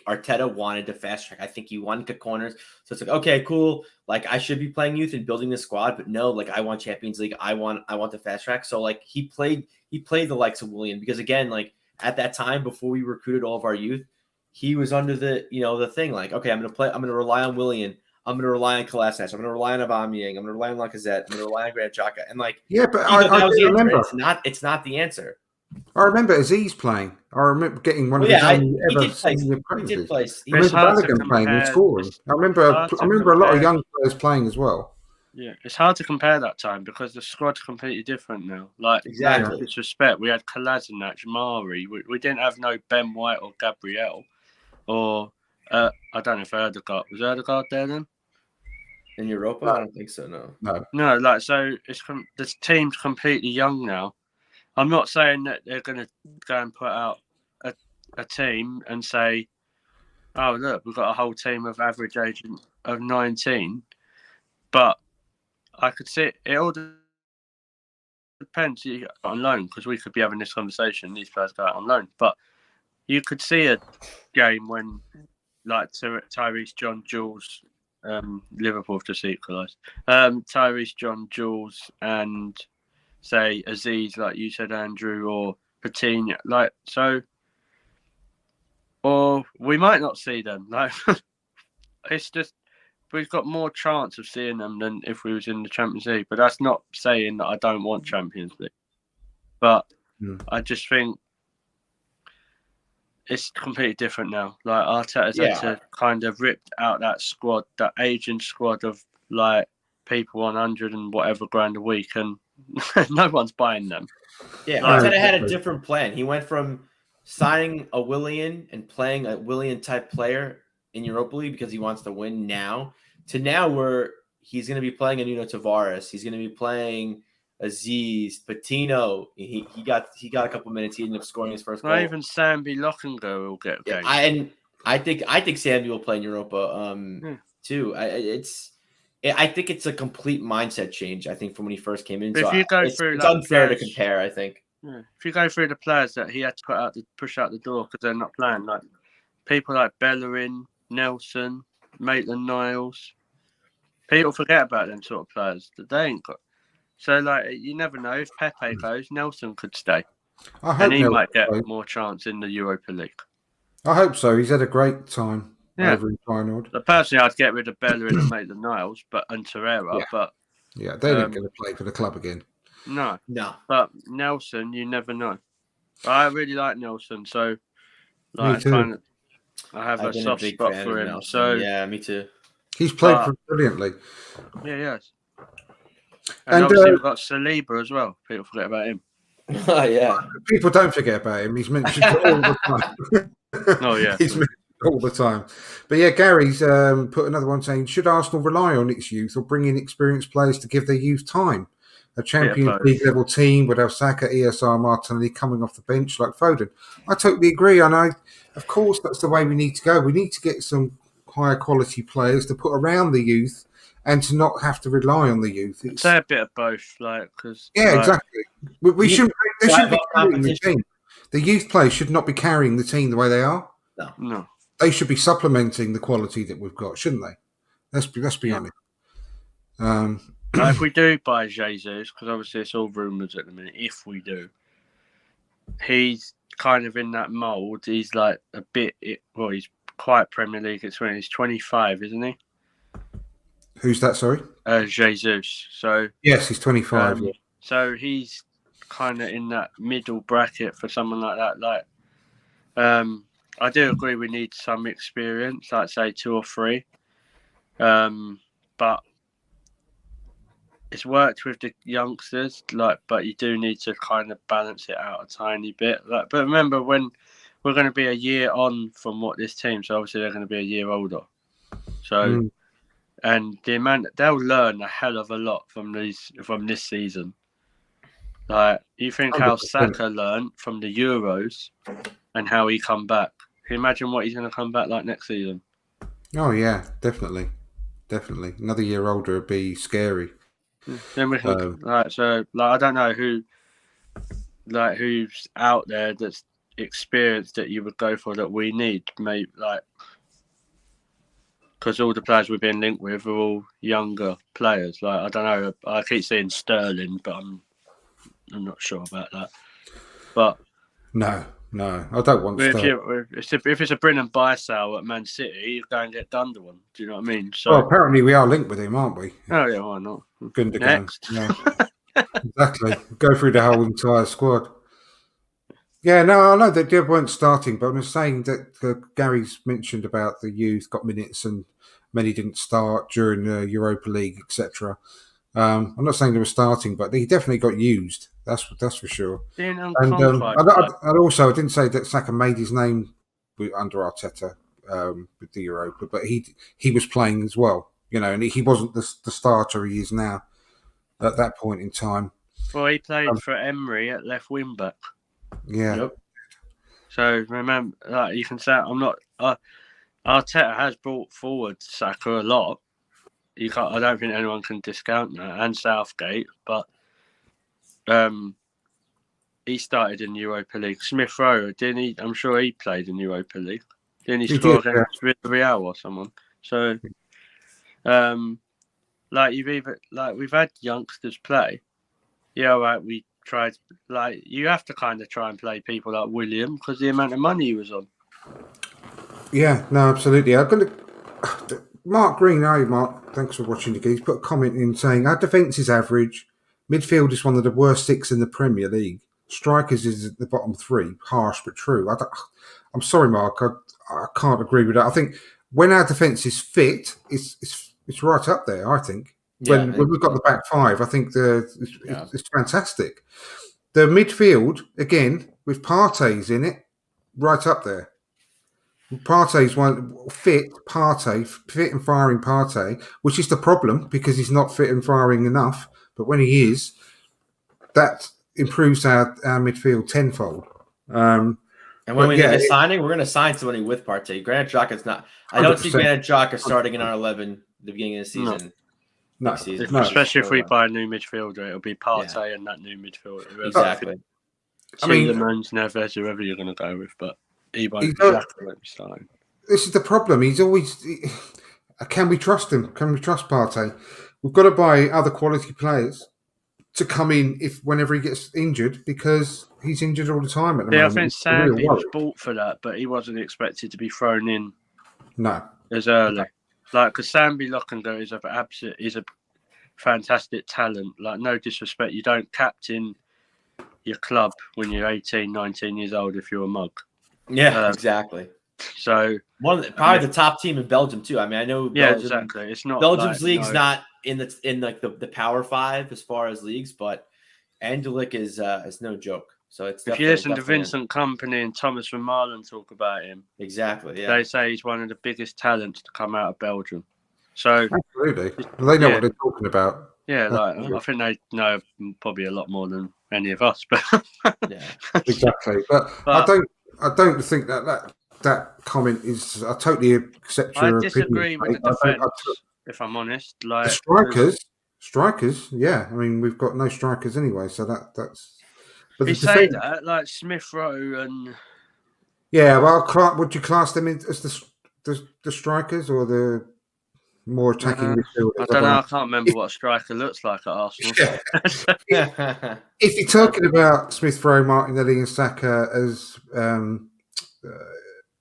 Arteta wanted to fast track. I think he wanted to cut corners. So it's like, okay, cool. Like, I should be playing youth and building this squad, but no, like, I want Champions League. I want the fast track. So like he played the likes of Willian, because again, like at that time before we recruited all of our youth, he was under the thing like, okay, I'm gonna rely on Willian. I'm going to rely on Kolasinac. I'm going to rely on Aubameyang. I'm going to rely on Lacazette. I'm going to rely on Granit Xhaka. And like, yeah, but I remember it's not the answer. I remember Aziz playing. I remember getting one of his own ever senior apprentices. He did play. I remember Balogun playing and scoring. I remember a lot of young players playing as well. Yeah, it's hard to compare that time because the squad's completely different now. Like, exactly. No disrespect, we had Kolasinac, Mari. We didn't have no Ben White or Gabriel or I don't know if Erdegaard was Erdegaard there then. in Europa? I don't think so. No. No, like so, this team's completely young now. I'm not saying that they're going to go and put out a team and say, "Oh, look, we've got a whole team of average age of 19," but I could see it all depends on loan, because we could be having this conversation. These players go out on loan, but you could see a game when, like, Tyrese John Jules, Liverpool have just equalised. Tyrese John Jules and say Aziz, like you said, Andrew, or Patino, like so, or we might not see them. Like it's just we've got more chance of seeing them than if we was in the Champions League. But that's not saying that I don't want Champions League. But I just think it's completely different now. Like Arteta's had to kind of rip out that squad, that aging squad of like people on 100 and whatever grand a week, and no one's buying them. Yeah, Arteta had a different plan. He went from signing a Willian and playing a Willian type player in Europa League because he wants to win now, to now where he's going to be playing a Nuno Tavares. He's going to be playing Aziz, Patino. He got a couple minutes. He ended up scoring his first goal. Not even Sambi Lokonga will get games. I think Sambi will play in Europa too. I think it's a complete mindset change. I think from when he first came in. But so if you go it's through, unfair to compare. I think. Yeah. If you go through the players that he had to push out the door because they're not playing, like people like Bellerin, Nelson, Maitland-Niles, people forget about them sort of players that they ain't got. So, like, you never know. If Pepe goes, Nelson could stay, and he might get more chance in the Europa League. I hope so. He's had a great time over in Feyenoord. But personally, I'd get rid of Bellerin and Maitland-Niles, and Torreira. But they're not going to play for the club again. No. But Nelson, you never know. I really like Nelson, so like I have a soft spot for him. Nelson. So yeah, me too. He's played brilliantly. Yeah, yes. And obviously we've got Saliba as well. People forget about him. Oh yeah. People don't forget about him. He's mentioned all the time. Oh yeah. He's mentioned all the time. But yeah, Gary's put another one saying, should Arsenal rely on its youth or bring in experienced players to give their youth time? A Champions League level team would have Saka, ESR, Martinelli coming off the bench like Foden. I totally agree. And of course, that's the way we need to go. We need to get some higher quality players to put around the youth and to not have to rely on the youth. It's a bit of both, exactly. We shouldn't. They shouldn't be carrying the team. The youth players should not be carrying the team the way they are. No. They should be supplementing the quality that we've got, shouldn't they? Let's be honest. If we do buy Jesus, because obviously it's all rumours at the minute, if we do, he's kind of in that mould. He's like a bit, he's quite Premier League experience. He's 25, isn't he? Who's that, sorry? Jesus. So yes, he's 25. So he's kind of in that middle bracket for someone like that. I do agree we need some experience, like say 2 or 3. But it's worked with the youngsters, but you do need to kind of balance it out a tiny bit. But remember, when we're going to be a year on from what this team, so obviously they're going to be a year older. So, and the amount they'll learn a hell of a lot from this season. Like, you think 100%. How Saka learned from the Euros and how he come back. Can you imagine what he's going to come back like next season? Oh yeah, definitely. Another year older would be scary. Then we can, I don't know who's out there that's experienced that you would go for that we need, maybe because all the players we've been linked with are all younger players. I don't know. I keep saying Sterling, but I'm not sure about that. But no, I don't want Sterling. If it's a Brennan buy sale at Man City, you go and get Gundogan. Do you know what I mean? So, well, apparently we are linked with him, aren't we? Oh yeah, why not? Gundogan. Next. Yeah. Exactly. Go through the whole entire squad. Yeah, no, I know that they weren't starting, but I'm saying that Gary's mentioned about the youth got minutes and many didn't start during the Europa League, etc. I'm not saying they were starting, but they definitely got used. That's for sure. And also, I didn't say that Saka made his name under Arteta with the Europa, but he was playing as well. and he wasn't the starter he is now at that point in time. Well, he played for Emery at left wing back. Yeah. Yep. So remember, you can say I'm not. Arteta has brought forward Saka a lot. I don't think anyone can discount that, and Southgate. But he started in Europa League. Smith Rowe, didn't he? I'm sure he played in Europa League. Didn't he score against Villarreal or someone? So, we've had youngsters play. Yeah, right. We tried. You have to kind of try and play people like William because the amount of money he was on. Yeah, no, absolutely. I'm going to Mark Green. Hi, Mark. Thanks for watching the game. He's put a comment in saying our defence is average. Midfield is one of the worst 6 in the Premier League. Strikers is at the bottom 3. Harsh but true. I'm sorry, Mark. I can't agree with that. I think when our defence is fit, it's right up there. I think when we've got the back 5, I think it's fantastic. The midfield again with Partey's in it, right up there. Partey's one fit and firing Partey, which is the problem because he's not fit and firing enough. But when he is, that improves our midfield tenfold. And when we get a signing, we're going to sign somebody with Partey. Granit Xhaka's not. I don't see Granit Xhaka starting in our 11 at the beginning of the season. No. Especially if we buy a new midfielder, it'll be Partey and that new midfielder. Exactly. Tielemans, Neves, whoever you're going to go with, but he won't be starting. This is the problem. He's always. Can we trust him? Can we trust Partey? We've got to buy other quality players to come in whenever he gets injured because he's injured all the time at the moment. I think Sandy was bought for that, but he wasn't expected to be thrown in. No, as early. Because Sambi Lokonga is a fantastic talent. No disrespect, you don't captain your club when you're 18, 19 years old if you're a mug. Yeah, exactly. So probably the top team in Belgium too. I mean, I know. Exactly. It's not Belgium's league's not in the Power 5 as far as leagues, but Anderlecht is no joke. So it's if you listen to Vincent Kompany and Thomas van Marlen talk about him, exactly. Yeah, they say he's one of the biggest talents to come out of Belgium. So absolutely, they know what they're talking about. Yeah, I think they know probably a lot more than any of us. But exactly. But I don't think that comment is. I totally accept your opinion. I disagree with the defence, if I'm honest. The strikers. Yeah. I mean, we've got no strikers anyway, so that's. But you say that like Smith Rowe and. Yeah, well, would you class them as the strikers or the more attacking midfielders? I don't know. I can't remember what a striker looks like at Arsenal. If you're talking about Smith Rowe, Martinelli, and Saka as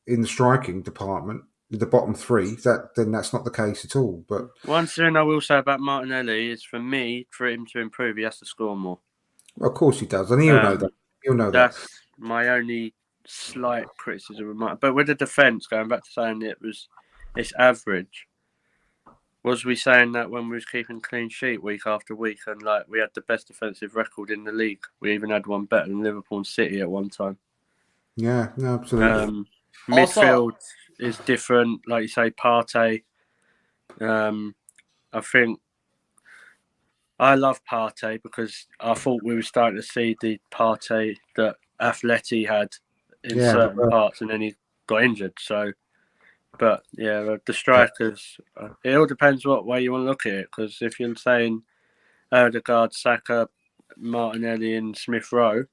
in the striking department, the bottom 3, then that's not the case at all. But one thing I will say about Martinelli is, for him to improve, he has to score more. Well, of course he does, and he'll know that. He'll know that. That's my only slight criticism of Martin. But with the defence, going back to saying it's average. Was we saying that when we was keeping clean sheet week after week, and we had the best defensive record in the league? We even had one better than Liverpool and City at one time. Yeah, no, absolutely. Midfield is different, like you say, Partey. I think I love Partey because I thought we were starting to see the Partey that Atleti had in certain parts, and then he got injured. So, but the strikers, it all depends what way you want to look at it. Because if you're saying Odegaard, Saka, Martinelli, and Smith Rowe,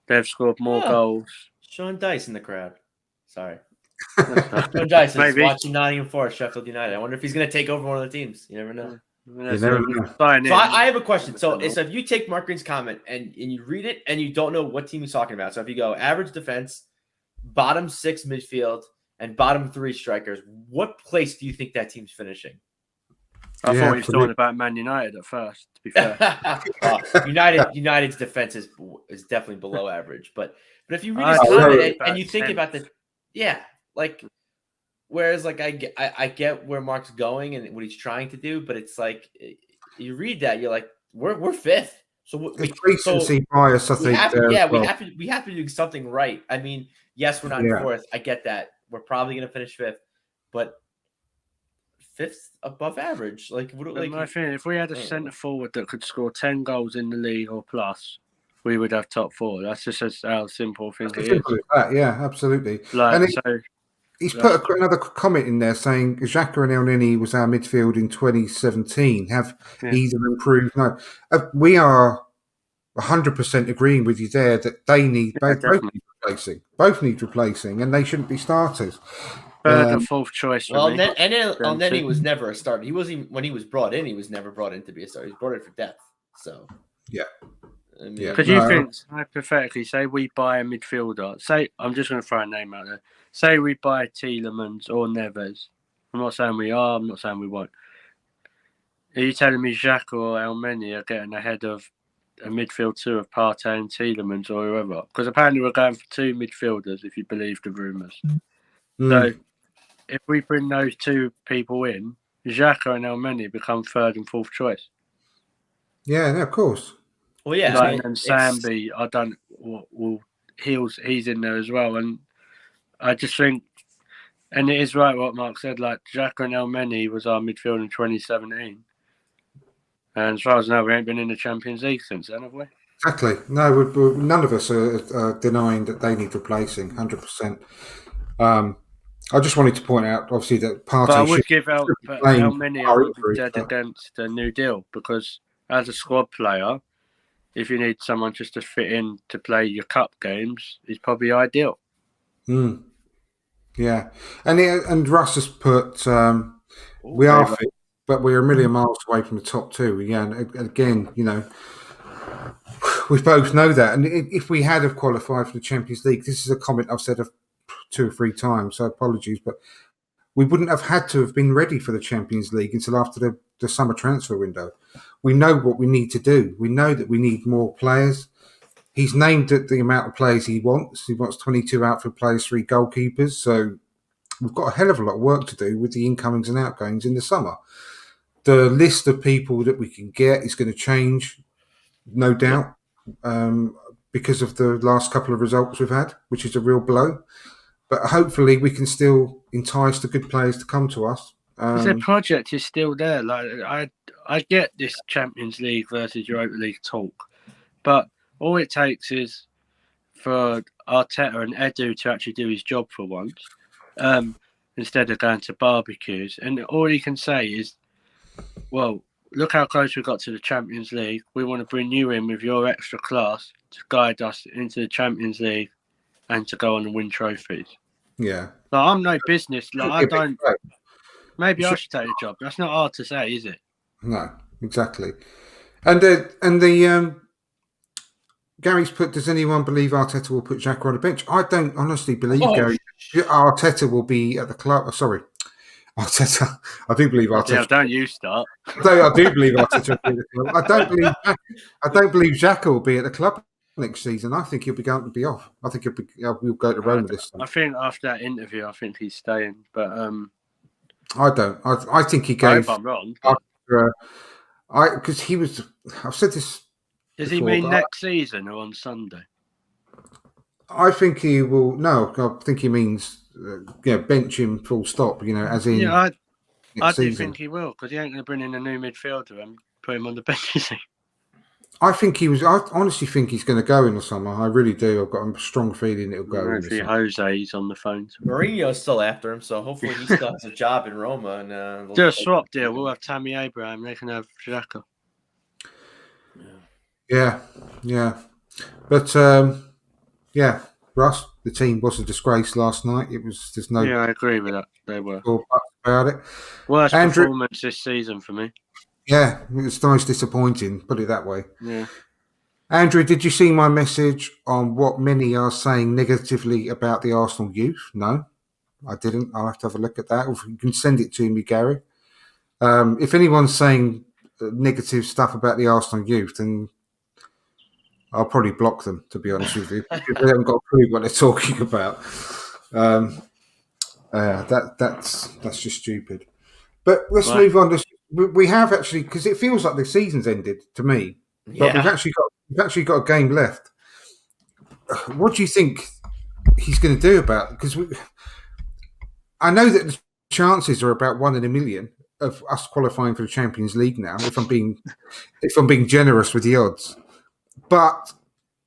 they've scored more goals. Sean Dice in the crowd. Sorry. Sean Dice is watching Nottingham Forest, Sheffield United. I wonder if he's going to take over one of the teams. You never know. So I have a question. So if you take Mark Green's comment and you read it and you don't know what team he's talking about. So if you go average defense, bottom 6 midfield, and bottom 3 strikers, what place do you think that team's finishing? I thought he was talking about Man United at first, to be fair. United's defense is definitely below average. But if you read his comment and you think about the whereas I get where Mark's going and what he's trying to do, but it's like you read that, you're like, we're 5th. So recency bias, I think. We have to do something right. I mean, yes, we're not in 4th. I get that. We're probably going to finish 5th, but fifth above average. Like, what? But my Like, thing, if we had a centre forward that could score 10 goals in the league or plus, we would have top 4. That's just how simple I think It's it is. simple as that, yeah, absolutely. Like, And so he's that's- put another comment in there saying Xhaka and El Neni was our midfield in 2017. Have Yeah. either improved? No. We are 100% agreeing with you there that they need both definitely. need replacing. Both need replacing, and they shouldn't be starters. third or fourth choice for well, me. then he was never a starter. He wasn't even, when he was brought in. He was never brought in to be a starter. He was brought in for depth. So Yeah. I mean, Yeah. Could you think, hypothetically, say we buy a midfielder, say, I'm just going to throw a name out there, say we buy Tielemans or Neves. I'm not saying we are, I'm not saying we won't. Are you telling me Xhaka or Elmeni are getting ahead of a midfield two of Partey and Tielemans or whoever? Because apparently we're going for 2 midfielders, if you believe the rumours. So if we bring those 2 people in, Xhaka and Elmeni become third and fourth choice. Yeah, no, of course. well, yeah, Like, and Sambi, I don't. Well, he's in there as well, and I just think, and it is right what Mark said. Like Xhaka and Elmeni was our midfield in 2017, and as far as I know, we ain't been in the Champions League since then, have we? Exactly. No, none of us are denying that they need replacing. 100%. I just wanted to point out, obviously, that Partey But I would should give out playing Elmeni. I would be dead against the New Deal because as a squad player, if you need someone just to fit in to play your cup games, he's probably ideal. Yeah, and Russ has put we are fit, but we're a million miles away from the top 2. Yeah, and again, you know, we both know that. And if we had have qualified for the Champions League, this is a comment I've said 2 or 3 times, so apologies, but we wouldn't have had to have been ready for the Champions League until after the summer transfer window. We know what we need to do. We know that we need more players. He's named the amount of players he wants. He wants 22 outfield players, 3 goalkeepers. So we've got a hell of a lot of work to do with the incomings and outgoings in the summer. The list of people that we can get is going to change, no doubt, because of the last couple of results we've had, which is a real blow. But hopefully we can still entice the good players to come to us. The project is still there. Like I get this Champions League versus Europa League talk, but all it takes is for Arteta and Edu to actually do his job for once, instead of going to barbecues. And all he can say is, well, look how close we got to the Champions League. We want to bring you in with your extra class to guide us into the Champions League and to go on and win trophies. Yeah. Like, I'm no business. Like, I don't. Maybe I should take the job. That's not hard to say, is it? No, exactly. And Gary's put, does anyone believe Arteta will put Xhaka on the bench? I don't honestly believe Gary. Arteta will be at the club. Sorry, Arteta. I do believe Arteta. Yeah, don't you start. I do believe Arteta will be at the club. I don't believe Xhaka will be at the club next season. I think he'll be going to be off. I think we'll go to Roma this time. I think after that interview, I think he's staying. But I don't. I think he gave. I hope I'm wrong. Because he was. I've said this. Does he mean next season or on Sunday? I think he will. No, I think he means bench him full stop. As in. Yeah, I do think he will because he ain't going to bring in a new midfielder and put him on the bench. Is he? I think he was. I honestly think he's going to go in the summer. I really do. I've got a strong feeling it'll go. Hopefully, Jose's on the phone. Mourinho's still after him, so hopefully he still has a job in Roma. And do a swap deal. We'll have Tammy Abraham. They can have Xhaka. Yeah. But Russ, the team was a disgrace last night. It was. There's no. Yeah, I agree with that. They were about it. Worst performance this season for me. Yeah, it was nice disappointing, put it that way. Yeah. Andrew, did you see my message on what many are saying negatively about the Arsenal youth? No, I didn't. I'll have to have a look at that. Or if you can send it to me, Gary. If anyone's saying negative stuff about the Arsenal youth, then I'll probably block them, to be honest with you. They haven't got a clue what they're talking about. That's just stupid. But let's move on to... We have actually, because it feels like the season's ended to me, but we've actually got a game left. What do you think he's going to do about it? Because I know that the chances are about 1 in a million, of us qualifying for the Champions League now. If I'm being generous with the odds, but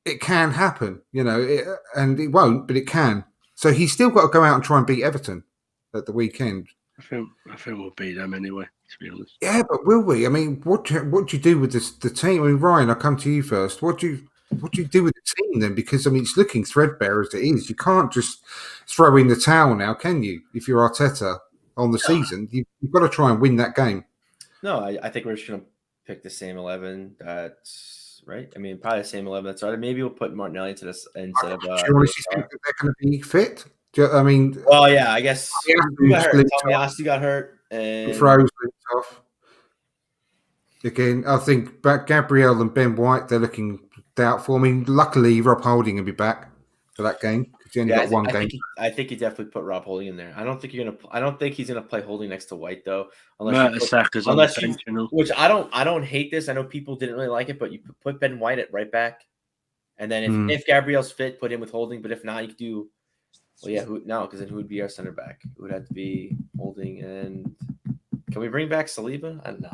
it can happen, and it won't, but it can. So he's still got to go out and try and beat Everton at the weekend. I think we'll beat them anyway, to be honest. Yeah, but will we? I mean, what do you do with the team? I mean, Ryan, I'll come to you first. What do you do with the team then? Because I mean, it's looking threadbare as it is. You can't just throw in the towel now, can you? If you're Arteta on the season, you've got to try and win that game. No, I think we're just going to pick the same 11. That's right. I mean, probably the same 11 that started. Maybe we'll put Martinelli into this instead of. Do you honestly think that they're going to be fit? I mean, well, yeah, I guess. Tomiyasu got hurt. And Froze off. Again, I think Gabriel and Ben White, they're looking doubtful. I mean, luckily Rob Holding will be back for that game because he only got one game. I think you definitely put Rob Holding in there. I don't think he's gonna play Holding next to White though, which I don't hate this. I know people didn't really like it, but you put Ben White at right back, and then if Gabriel's fit, put him with Holding. But if not, you could do. Well, yeah, because then who would be our center back? It would have to be Holding, and can we bring back Saliba? I don't know.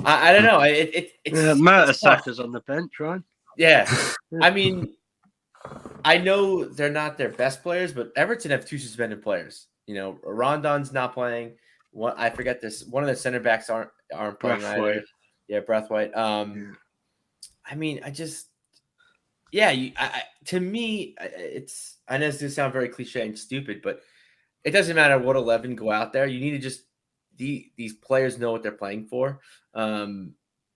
I don't know. It's Mertesack's on the bench, right? Yeah, I mean, I know they're not their best players, but Everton have 2 suspended players. Rondon's not playing. I forget this. One of the center backs aren't playing either. Yeah, Braithwaite. I mean, to me, it's. I know this is gonna sound very cliche and stupid, but it doesn't matter what 11 go out there. You need to just these players know what they're playing for.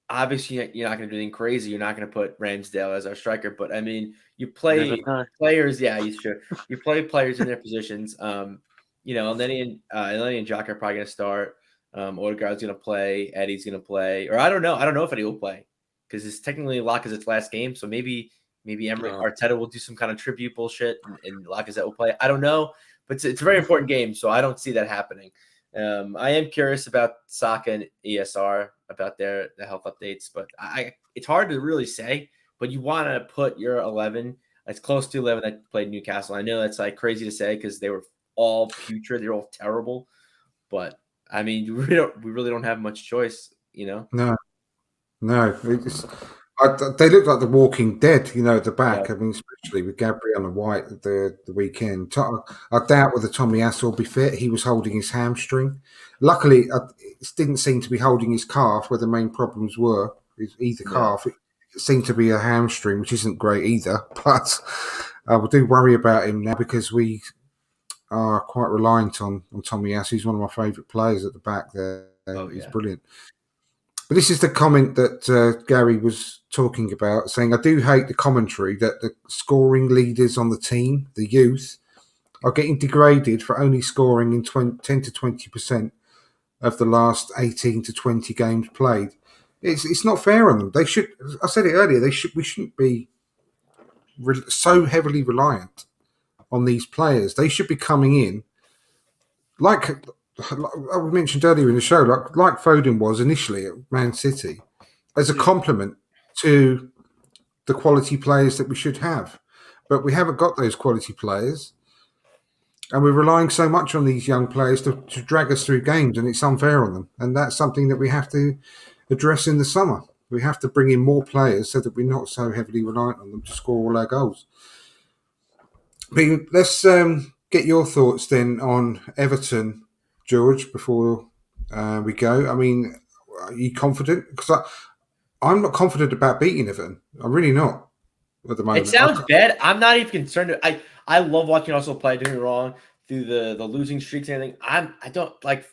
Obviously, you're not going to do anything crazy. You're not going to put Ramsdale as our striker, but I mean, you play players. Yeah, you should. You play players in their positions. Elneny and Jock are probably going to start. Odegaard's going to play. Eddie's going to play. Or I don't know. I don't know if Eddie will play because it's technically Lacazette's last game. So maybe Arteta will do some kind of tribute bullshit and Lacazette will play. I don't know, but it's a very important game, so I don't see that happening. I am curious about Saka and ESR about the health updates, but it's hard to really say. But you want to put your 11 as close to 11 that played Newcastle. I know that's like crazy to say because they were all putrid, they're all terrible. But I mean, we really don't have much choice, No. They look like the Walking Dead, at the back. Yeah. I mean, especially with Gabriel and White the weekend. I doubt whether Tomiyasu will be fit. He was holding his hamstring. Luckily, it didn't seem to be holding his calf, where the main problems were. Either calf. It seemed to be a hamstring, which isn't great either. But we do worry about him now because we are quite reliant on Tomiyasu. He's one of my favourite players at the back there. He's brilliant. But this is the comment that Gary was talking about, saying, I do hate the commentary that the scoring leaders on the team, the youth, are getting degraded for only scoring in 10 to 20% of the last 18 to 20 games played. It's not fair on them. They should. I said it earlier. We shouldn't be so heavily reliant on these players. They should be coming in like we mentioned earlier in the show, like Foden was initially at Man City, as a compliment to the quality players that we should have. But we haven't got those quality players, and we're relying so much on these young players to drag us through games, and it's unfair on them. And that's something that we have to address in the summer. We have to bring in more players so that we're not so heavily reliant on them to score all our goals. But let's get your thoughts then on Everton, George, before we go. I mean, are you confident? Because I'm not confident about beating Everton. I'm really not at the moment. It sounds bad. I'm not even concerned. I love watching Arsenal play. Don't get me wrong, through the losing streaks and everything. I don't like.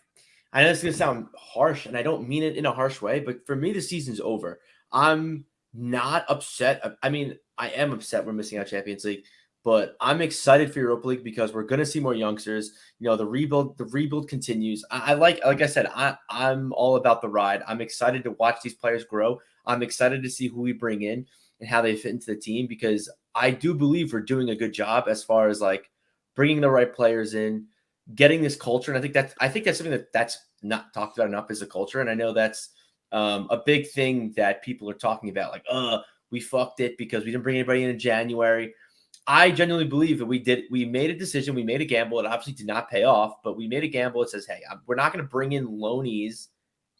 I know it's gonna sound harsh, and I don't mean it in a harsh way. But for me, the season's over. I'm not upset. I mean, I am upset we're missing out Champions League. But I'm excited for Europa League because we're going to see more youngsters. The rebuild continues. Like I said, I'm all about the ride. I'm excited to watch these players grow. I'm excited to see who we bring in and how they fit into the team because I do believe we're doing a good job as far as like bringing the right players in, getting this culture. And I think that's something that's not talked about enough as a culture. And I know that's a big thing that people are talking about. Like, we fucked it because we didn't bring anybody in January. I genuinely believe that we made a decision, we made a gamble. It obviously did not pay off, but we made a gamble. It says, hey, we're not going to bring in loanies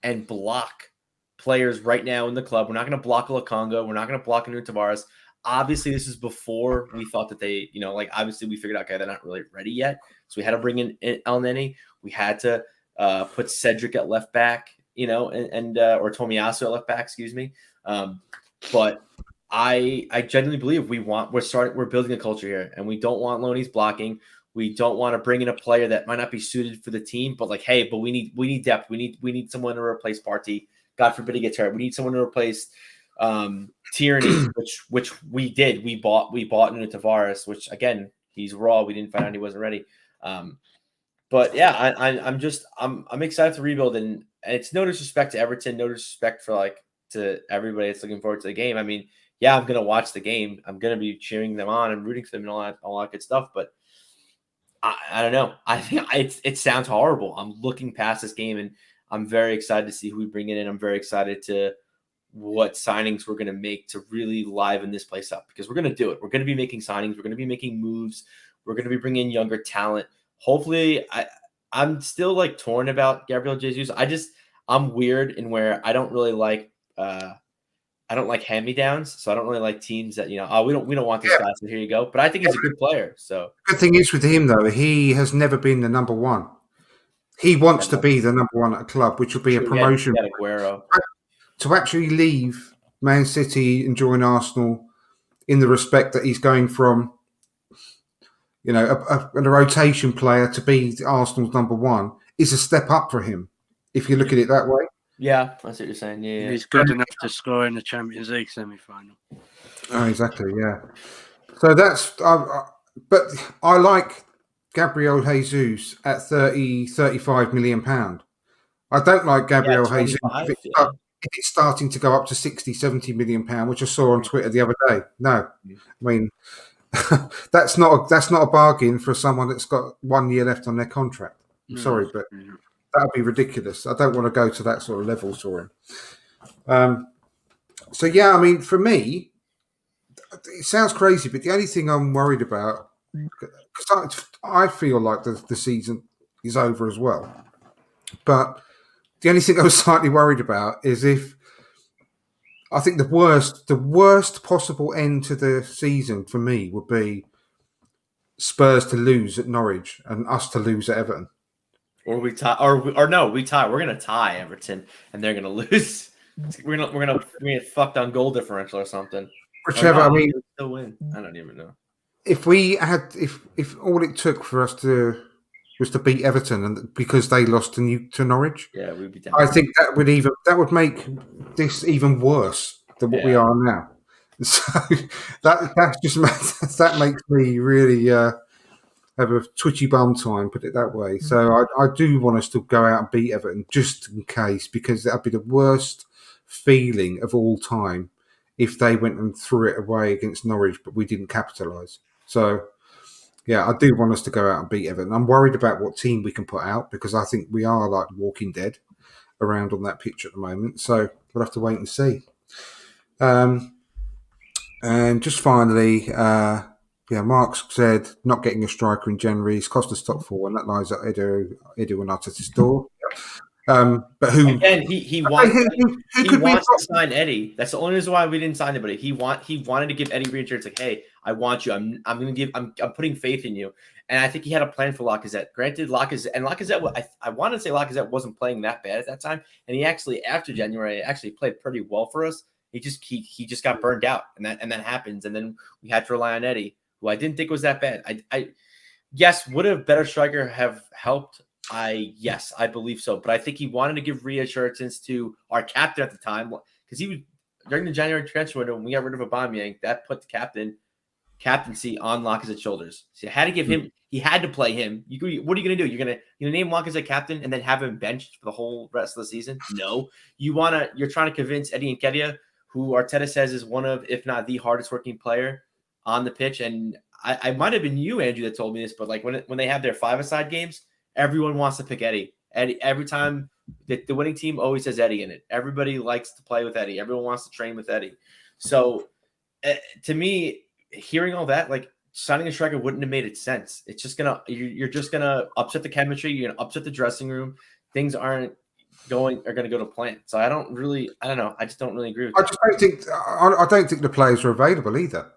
and block players right now in the club. We're not going to block a Lukonga. We're not going to block a Nuno Tavares. Obviously, this is before we thought that they, obviously we figured out, okay, they're not really ready yet. So we had to bring in El Neni. We had to put Cedric at left back, or Tomiyasu at left back, excuse me. But I genuinely believe we're building a culture here, and we don't want loanies blocking. We don't want to bring in a player that might not be suited for the team, but we need depth. We need someone to replace Partey. God forbid he gets hurt. We need someone to replace Tierney, which we did. We bought Nuno Tavares, which again, he's raw. We didn't find out he wasn't ready. But yeah, I'm excited to rebuild, and it's no disrespect to Everton, no disrespect to everybody that's looking forward to the game. I mean, yeah, I'm gonna watch the game. I'm gonna be cheering them on and rooting for them and all that good stuff. But I don't know. I think it sounds horrible. I'm looking past this game, and I'm very excited to see who we bring in. I'm very excited to what signings we're going to make to really liven this place up, because we're going to do it. We're going to be making signings. We're going to be making moves. We're going to be bringing in younger talent. Hopefully, I'm still torn about Gabriel Jesus. I'm weird in where I don't really like I don't like hand-me-downs, so I don't really like teams that we don't want this guy, so here you go. But I think he's a good player. So good thing is with him though, he has never been the number one. He wants to be the number one at a club, which will be a promotion. Aguero. To actually leave Man City and join Arsenal, in the respect that he's going from, a rotation player to be Arsenal's number one, is a step up for him, if you look at it that way. Yeah, that's what you're saying. Yeah, he's good enough to score in the Champions League semi-final. Oh, exactly. Yeah. So that's. But I like Gabriel Jesus at 35 million pound. I don't like Gabriel Jesus if it's starting to go up to 60, 70 million pound, which I saw on Twitter the other day. No, I mean that's not a bargain for someone that's got 1 year left on their contract. I'm sorry, but that would be ridiculous. I don't want to go to that sort of level for him. So yeah, I mean, for me, it sounds crazy, but the only thing I'm worried about, because I feel like the season is over as well, but the only thing I was slightly worried about is if I think the worst possible end to the season for me would be Spurs to lose at Norwich and us to lose at Everton. Or we tie, or no, we tie. We're gonna tie Everton, and they're gonna lose. We're gonna get fucked on goal differential or something. Whichever. I mean, still win. I don't even know. If we had, if all it took for us was to beat Everton, and because they lost to Norwich, yeah, we'd be down. I think that would make this even worse than what we are now. So that makes me really have a twitchy bum time, put it that way. So I do want us to go out and beat Everton just in case, because that'd be the worst feeling of all time if they went and threw it away against Norwich, but we didn't capitalise. So yeah, I do want us to go out and beat Everton. I'm worried about what team we can put out, because I think we are like Walking Dead around on that pitch at the moment. So we'll have to wait and see. And just finally, Mark's said not getting a striker in January has cost us top four, and that lies at Edu and Arteta's door. But who again? He wants to sign Eddie. That's the only reason why we didn't sign anybody. He wanted to give Eddie reassurance, like, hey, I want you. I'm putting faith in you. And I think he had a plan for Lacazette. Granted, Lacazette, I want to say Lacazette wasn't playing that bad at that time, and he actually, after January, played pretty well for us. He just got burned out, and that happens, and then we had to rely on Eddie, who I didn't think was that bad. Yes, would a better striker have helped? Yes, I believe so. But I think he wanted to give reassurance to our captain at the time, because he was during the January transfer window when we got rid of Aubameyang. That put the captaincy on Lacazette's shoulders. So you had to give him. He had to play him. What are you going to do? You're going to name Lacazette captain and then have him benched for the whole rest of the season? No. You're trying to convince Eddie Nketiah, who Arteta says is one of, if not the hardest working player on the pitch. And I might have been you, Andrew, that told me this, but like when they have their five-a-side games, everyone wants to pick Eddie. Every time the winning team always has Eddie in it. Everybody likes to play with Eddie. Everyone wants to train with Eddie. So to me, hearing all that, like, signing a striker wouldn't have made it sense. It's just you're just gonna upset the chemistry. You're gonna upset the dressing room. Things are gonna go to plan. So I don't know. I just don't really agree with that. I don't think the players are available either.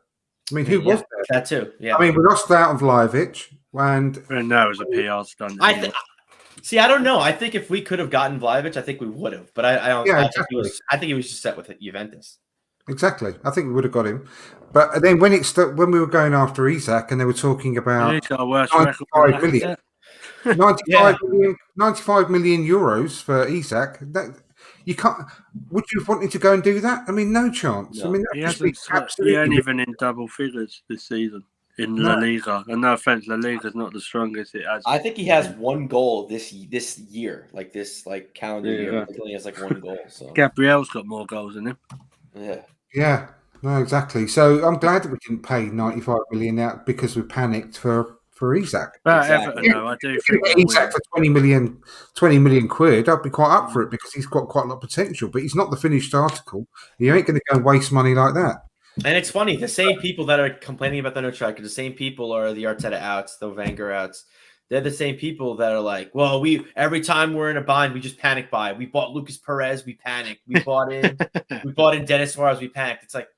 I mean, who was there? That too. Yeah. I mean, we lost out of Vlahovic, and no, it was a PR stunt. See, I don't know. I think if we could have gotten Vlahovic, I think we would have. But I don't. Yeah, I exactly. think he was just set with Juventus. Exactly. I think we would have got him. But then when when we were going after Isak and they were talking about He's got a worse 95 million, record. 95 million euros for Isak, you can't. Would you have wanted to go and do that? I mean, no chance. No. I mean, He ain't even in double figures this season in La Liga. And no offense, La Liga's not the strongest it has. I think he has one goal this year, this calendar year. Yeah. He only has one goal. So Gabriel's got more goals than him. yeah. Yeah, no, exactly. So I'm glad that we didn't pay 95 million out because we panicked for Isak. But Exactly. Everton, though, I do If you think get Isak for 20 million quid, I'd be quite up for it because he's got quite a lot of potential. But he's not the finished article. You ain't going to go and waste money like that. And it's funny, the same people that are complaining about the no striker, the same people are the Arteta outs, the Wenger outs. They're the same people that are like, well, every time we're in a bind, we just panic buy. We bought Lucas Perez, we panicked. We bought in Dennis Suarez, we panicked. It's like,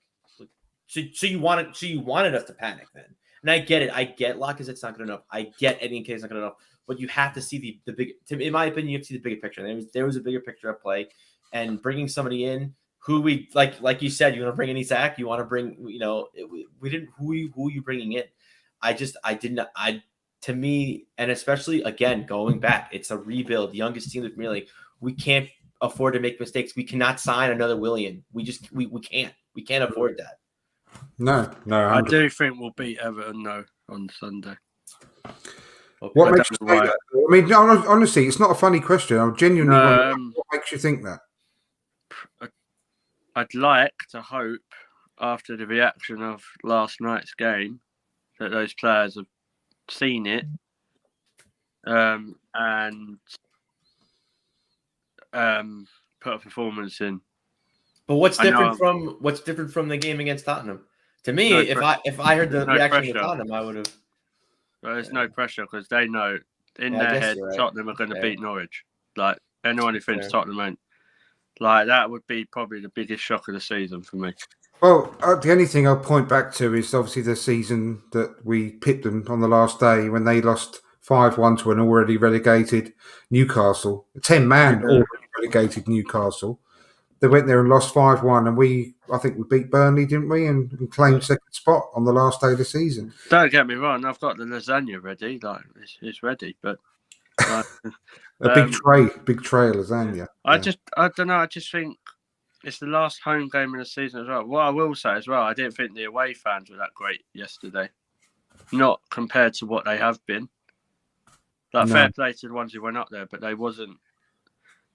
so you wanted us to panic then. And I get it. I get Lacazette's not good enough. I get Eddie Nketiah's not good enough. But you have to see the big. In my opinion, you have to see the bigger picture. There was a bigger picture at play, and bringing somebody in who we like you said, you want to bring in Isak, you want to bring, we didn't. Who are you bringing in? To me, and especially again going back, it's a rebuild, the youngest team in the Premier League. We can't afford to make mistakes. We cannot sign another Willian. We can't. We can't afford that. No. I do think we'll beat Everton though on Sunday. Okay. What makes you say that? I mean, honestly, it's not a funny question. I'm genuinely wondering what makes you think that. I'd like to hope, after the reaction of last night's game, that those players have seen it and put a performance in. But what's different from the game against Tottenham? To me, if I heard the reaction of Tottenham, I would have. Well, there's no pressure because they know in their head Tottenham are going to beat Norwich. Like anyone who thinks Tottenham ain't, like that would be probably the biggest shock of the season for me. Well, the only thing I'll point back to is obviously the season that we pipped them on the last day when they lost 5-1 to an already relegated Newcastle, a 10-man already relegated Newcastle. They went there and lost 5-1, and I think we beat Burnley, didn't we? And claimed second spot on the last day of the season. Don't get me wrong, I've got the lasagna ready, like it's ready, but like, big tray of lasagna. I don't know. I just think it's the last home game of the season as well. What I will say as well, I didn't think the away fans were that great yesterday, not compared to what they have been. Like fair play to the ones who went up there, but they wasn't.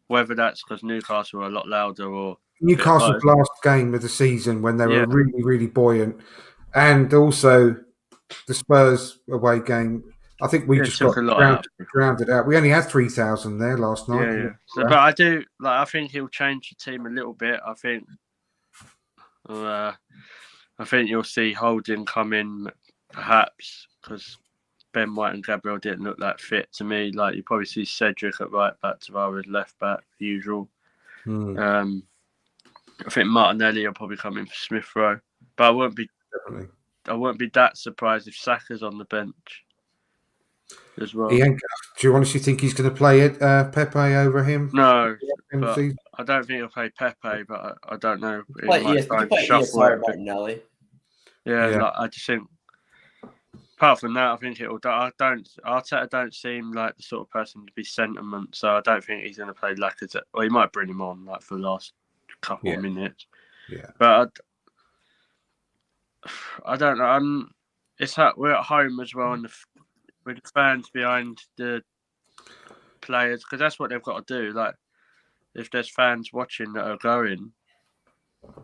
Whether that's because Newcastle were a lot louder or Newcastle's last game of the season when they were really, really buoyant, and also the Spurs away game. I think we just got grounded out. We only had 3,000 there last night. Yeah. So, but I do I think he'll change the team a little bit. I think you'll see Holding come in perhaps because Ben White and Gabriel didn't look that fit to me. Like you probably see Cedric at right back, Tavares left back, usual. I think Martinelli will probably come in for Smith Rowe, but I won't be that surprised if Saka's on the bench as well. Do you honestly think he's going to play Pepe over him? No, but I don't think he'll play Pepe, but I don't know. He might try to shuffle Martinelli. Yeah. I just think. Apart from that, I think Arteta don't seem like the sort of person to be sentiment, so I don't think he's going to play Lacazette. Well, he might bring him on like for the last couple of minutes. Yeah, but I don't know. We're at home as well, and with the fans behind the players, because that's what they've got to do. Like, if there's fans watching that are going.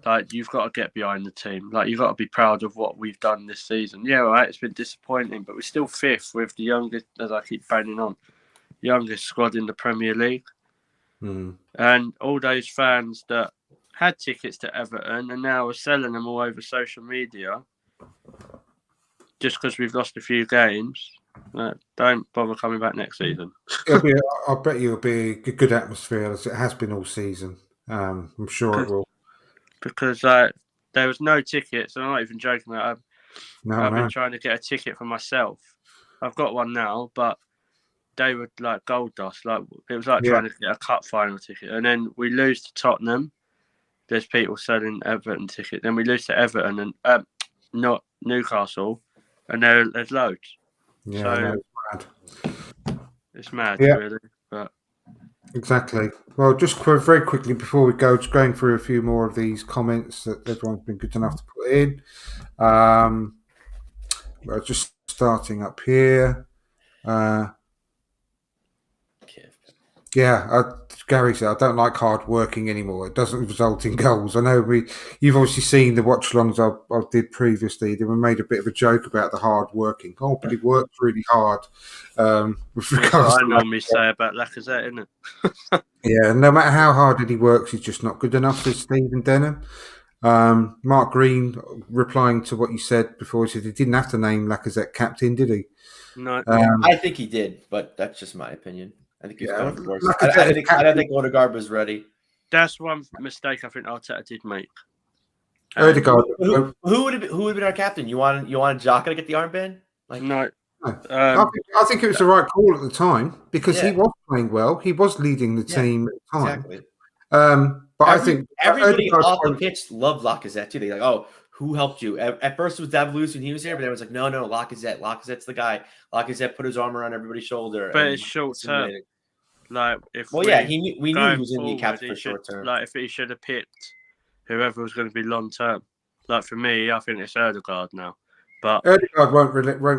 Like, you've got to get behind the team. Like, you've got to be proud of what we've done this season. Yeah, all right, it's been disappointing, but we're still fifth with the youngest, as I keep banging on, youngest squad in the Premier League. And all those fans that had tickets to Everton and now are selling them all over social media, just because we've lost a few games, don't bother coming back next season. I bet you it'll be a good atmosphere as it has been all season. I'm sure it will. Because there was no tickets, and I'm not even joking. I've been trying to get a ticket for myself. I've got one now, but they were like gold dust. Like it was like trying to get a cup final ticket, and then we lose to Tottenham. There's people selling Everton ticket. Then we lose to Everton and not Newcastle, and there's loads. Yeah, so it's mad. It's mad, really. But exactly. Well, just very quickly before we go, just going through a few more of these comments that everyone's been good enough to put in. Well, just starting up here. Gary said, I don't like hard working anymore. It doesn't result in goals. I know you've obviously seen the watch alongs I did previously. They were made a bit of a joke about the hard working. Oh, but he worked really hard. With regards I normally say about Lacazette, isn't it? Yeah, no matter how hard he works, he's just not good enough, says Stephen Denham. Mark Green, replying to what you said before, he said he didn't have to name Lacazette captain, did he? No. I think he did, but that's just my opinion. I think he's going for it. I don't think Odegaard was ready. That's one mistake I think Arteta did make. Odegaard. Who would have been our captain? You wanted Xhaka to get the armband? No. I think it was the right call at the time because he was playing well. He was leading the team at the time. Exactly. But I think everybody off the pitch loved Lacazette too. They're like, "Oh, who helped you?" At first, it was David Luiz when he was here, but everyone's like, "No, Lacazette. Lacazette's the guy. Lacazette put his arm around everybody's shoulder." But it's short term. Like if we knew he was going to be captain for short term. Like if he should have picked whoever was going to be long term. Like for me, I think it's Odegaard now. But Odegaard won't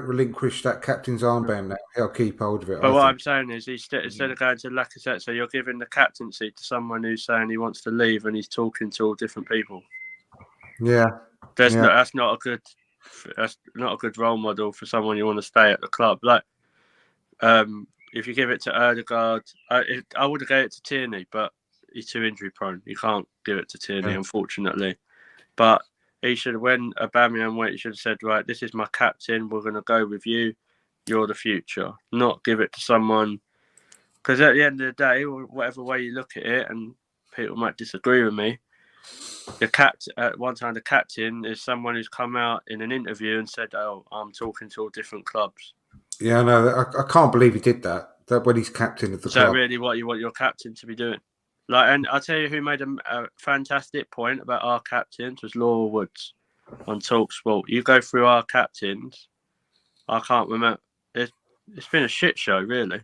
relinquish that captain's armband now. He'll keep hold of it. But what I'm saying is, instead of going to Lacazette, so you're giving the captaincy to someone who's saying he wants to leave and he's talking to all different people. Yeah, that's not a good role model for someone you want to stay at the club. Like, if you give it to Odegaard, I would have gave it to Tierney, but he's too injury prone. You can't give it to Tierney, unfortunately. But he should have, when Aubameyang went, he should have said, right, this is my captain. We're going to go with you. You're the future. Not give it to someone. Because at the end of the day, whatever way you look at it, and people might disagree with me, at one time the captain is someone who's come out in an interview and said, oh, I'm talking to all different clubs. Yeah, no, I can't believe he did that when he's captain of the club. Is that really what you want your captain to be doing? Like, and I'll tell you who made a fantastic point about our captains was Laura Woods on TalkSport. You go through our captains, I can't remember. It's been a shit show, really.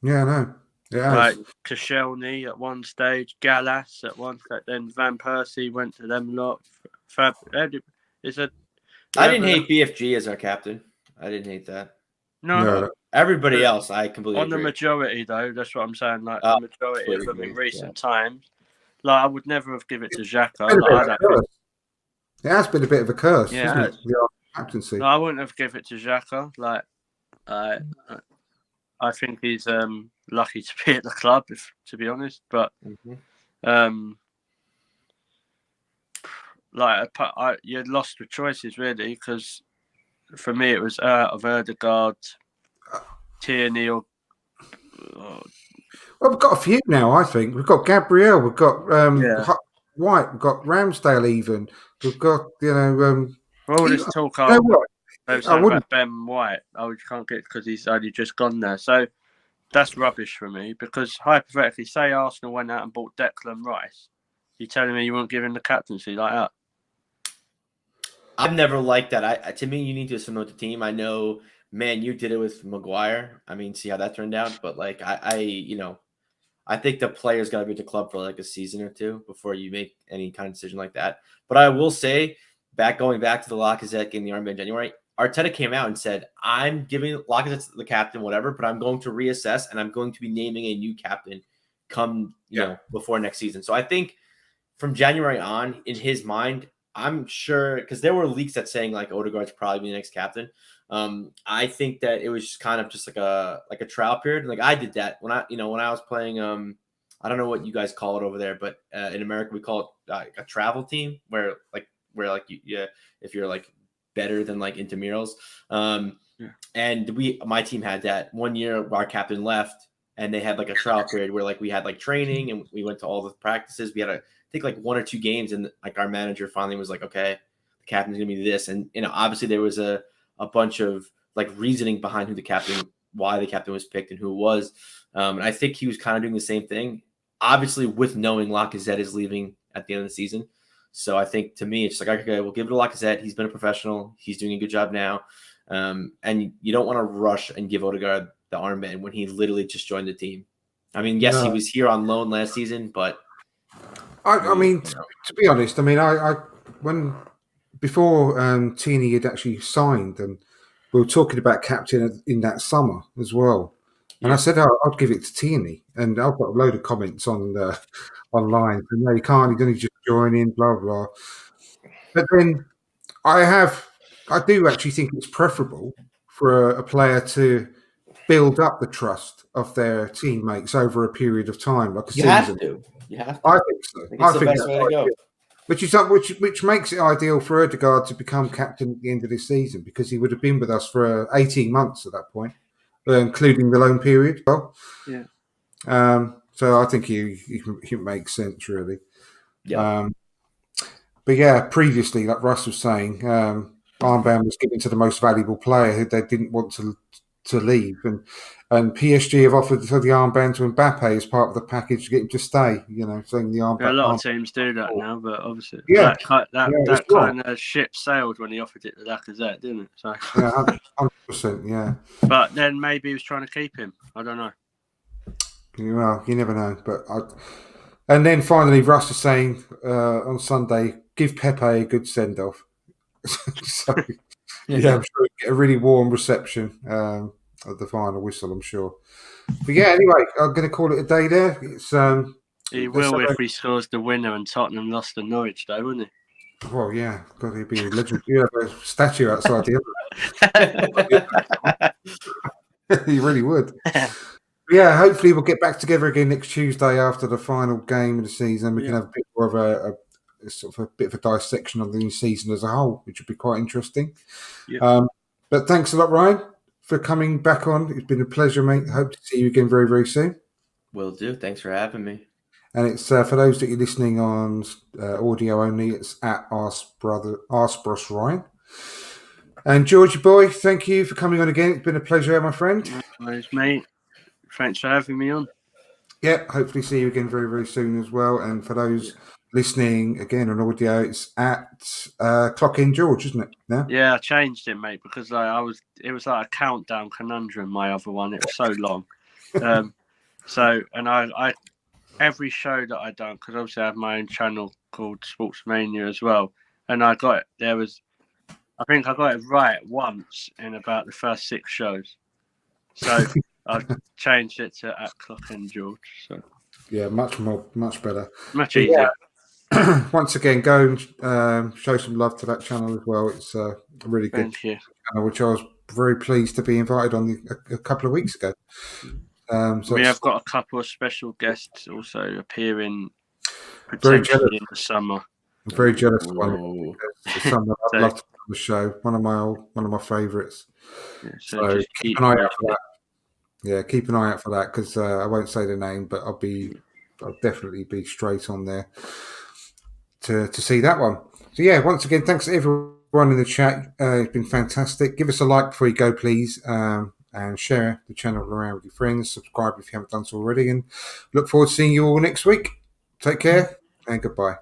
Yeah, I know. Yeah, like Koscielny at one stage, Gallas at one stage, then Van Persie went to them lot. I didn't hate BFG as our captain. I didn't hate that. No. Everybody else, I completely agree. On the majority, though, that's what I'm saying. Like the majority of them in recent times, like I would never have given it to Xhaka. It has been a bit of a curse, yeah, hasn't it? The captaincy. No, I wouldn't have given it to Xhaka. Like, I think he's lucky to be at the club, to be honest. But you lost the choices really, because for me it was out of Odegaard, Tierney, or well, we've got a few now. I think we've got Gabriel, we've got White, we've got Ramsdale. Even we've got all this talk about Ben White. Oh, you can't get because he's only just gone there. So that's rubbish for me, because hypothetically, say Arsenal went out and bought Declan Rice. You telling me you won't give him the captaincy like that? I've never liked that. To me, you need to promote the team. I know, man, you did it with Maguire. I mean, see how that turned out. But like, I think the player's got to be at the club for like a season or two before you make any kind of decision like that. But I will say, going back to the Lacazette getting the armband in January, Arteta came out and said, I'm giving Lacazette the captain, whatever, but I'm going to reassess and I'm going to be naming a new captain come, before next season. So I think from January on, in his mind, I'm sure, because there were leaks that saying like Odegaard's probably the next captain. I think that it was just kind of just like a trial period. Like I did that when I was playing. I don't know what you guys call it over there, but in America we call it a travel team, where if you're like better than like intramurals. And my team had that one year. Our captain left, and they had like a trial period where like we had like training and we went to all the practices. We had I think like 1 or 2 games, and like our manager finally was like, okay, the captain's gonna be this. And obviously there was a bunch of like reasoning behind why the captain was picked and who it was. And I think he was kind of doing the same thing, obviously with knowing Lacazette is leaving at the end of the season. So I think to me, it's like, okay, we'll give it to Lacazette. He's been a professional. He's doing a good job now. And you don't want to rush and give Odegaard the armband when he literally just joined the team. I mean, yes, he was here on loan last season, but I mean, to be honest, I mean, before Tyne had actually signed, and we were talking about captain in that summer as well, and I said I'd give it to Tyne, and I've got a load of comments on online. And no, you can't. He's only just joining, blah blah. But then I do actually think it's preferable for a player to build up the trust of their teammates over a period of time, like a season. You have to. I think so. I think that's the best way to go. Which makes it ideal for Odegaard to become captain at the end of this season, because he would have been with us for 18 months at that point, including the loan period. Well, yeah. So I think he makes sense, really. Yeah. But yeah, previously, like Russ was saying, armband was given to the most valuable player who they didn't want to leave, and PSG have offered the armband to Mbappe as part of the package to get him to stay. Saying the armband. A lot of teams do that now, but obviously, that kind of ship sailed when he offered it to Lacazette, didn't it? So, 100%, yeah. But then maybe he was trying to keep him. I don't know. Well, you never know. And then finally, Russ is saying on Sunday, give Pepe a good send off. So, yeah, I'm sure he'll get a really warm reception at the final whistle, I'm sure. But yeah, anyway, I'm going to call it a day there. He will if he scores the winner and Tottenham lost to Norwich, though, wouldn't he? Well, yeah, God, he'd be a legend. You have a statue outside the other. He really would. Yeah, hopefully we'll get back together again next Tuesday after the final game of the season. We can have a bit more of a sort of a bit of a dissection of the new season as a whole, which would be quite interesting. Yeah. But thanks a lot, Ryan, for coming back on. It's been a pleasure, mate. Hope to see you again very, very soon. Will do. Thanks for having me. And it's for those that you're listening on audio only, it's at Ask Bros Ryan. And Georgie boy, thank you for coming on again. It's been a pleasure, my friend. Nice, mate. Thanks for having me on. Yeah, hopefully see you again very, very soon as well. And for those listening again on audio, it's at Clock In George, isn't it? Yeah, I changed it, mate, because it was like a countdown conundrum. My other one, it was so long. I every show that I done, because obviously I have my own channel called Sportsmania as well, and I think I got it right once in about the first 6 shows. So I changed it to at Clock In George. So yeah, much better, much easier. Yeah. Once again, go and show some love to that channel as well. It's a really good channel, which I was very pleased to be invited on a couple of weeks ago. So we have got a couple of special guests also appearing potentially in the summer. I'm very jealous of one. The summer, I'd love to be on the show. One of my favourites. Yeah, so keep an eye out for that. Yeah, keep an eye out for that, because I won't say the name, but I'll definitely be straight on there to see that one. So yeah, once again, thanks to everyone in the chat. It's been fantastic. Give us a like before you go, please, and share the channel around with your friends. Subscribe if you haven't done so already, and look forward to seeing you all next week. Take care and goodbye.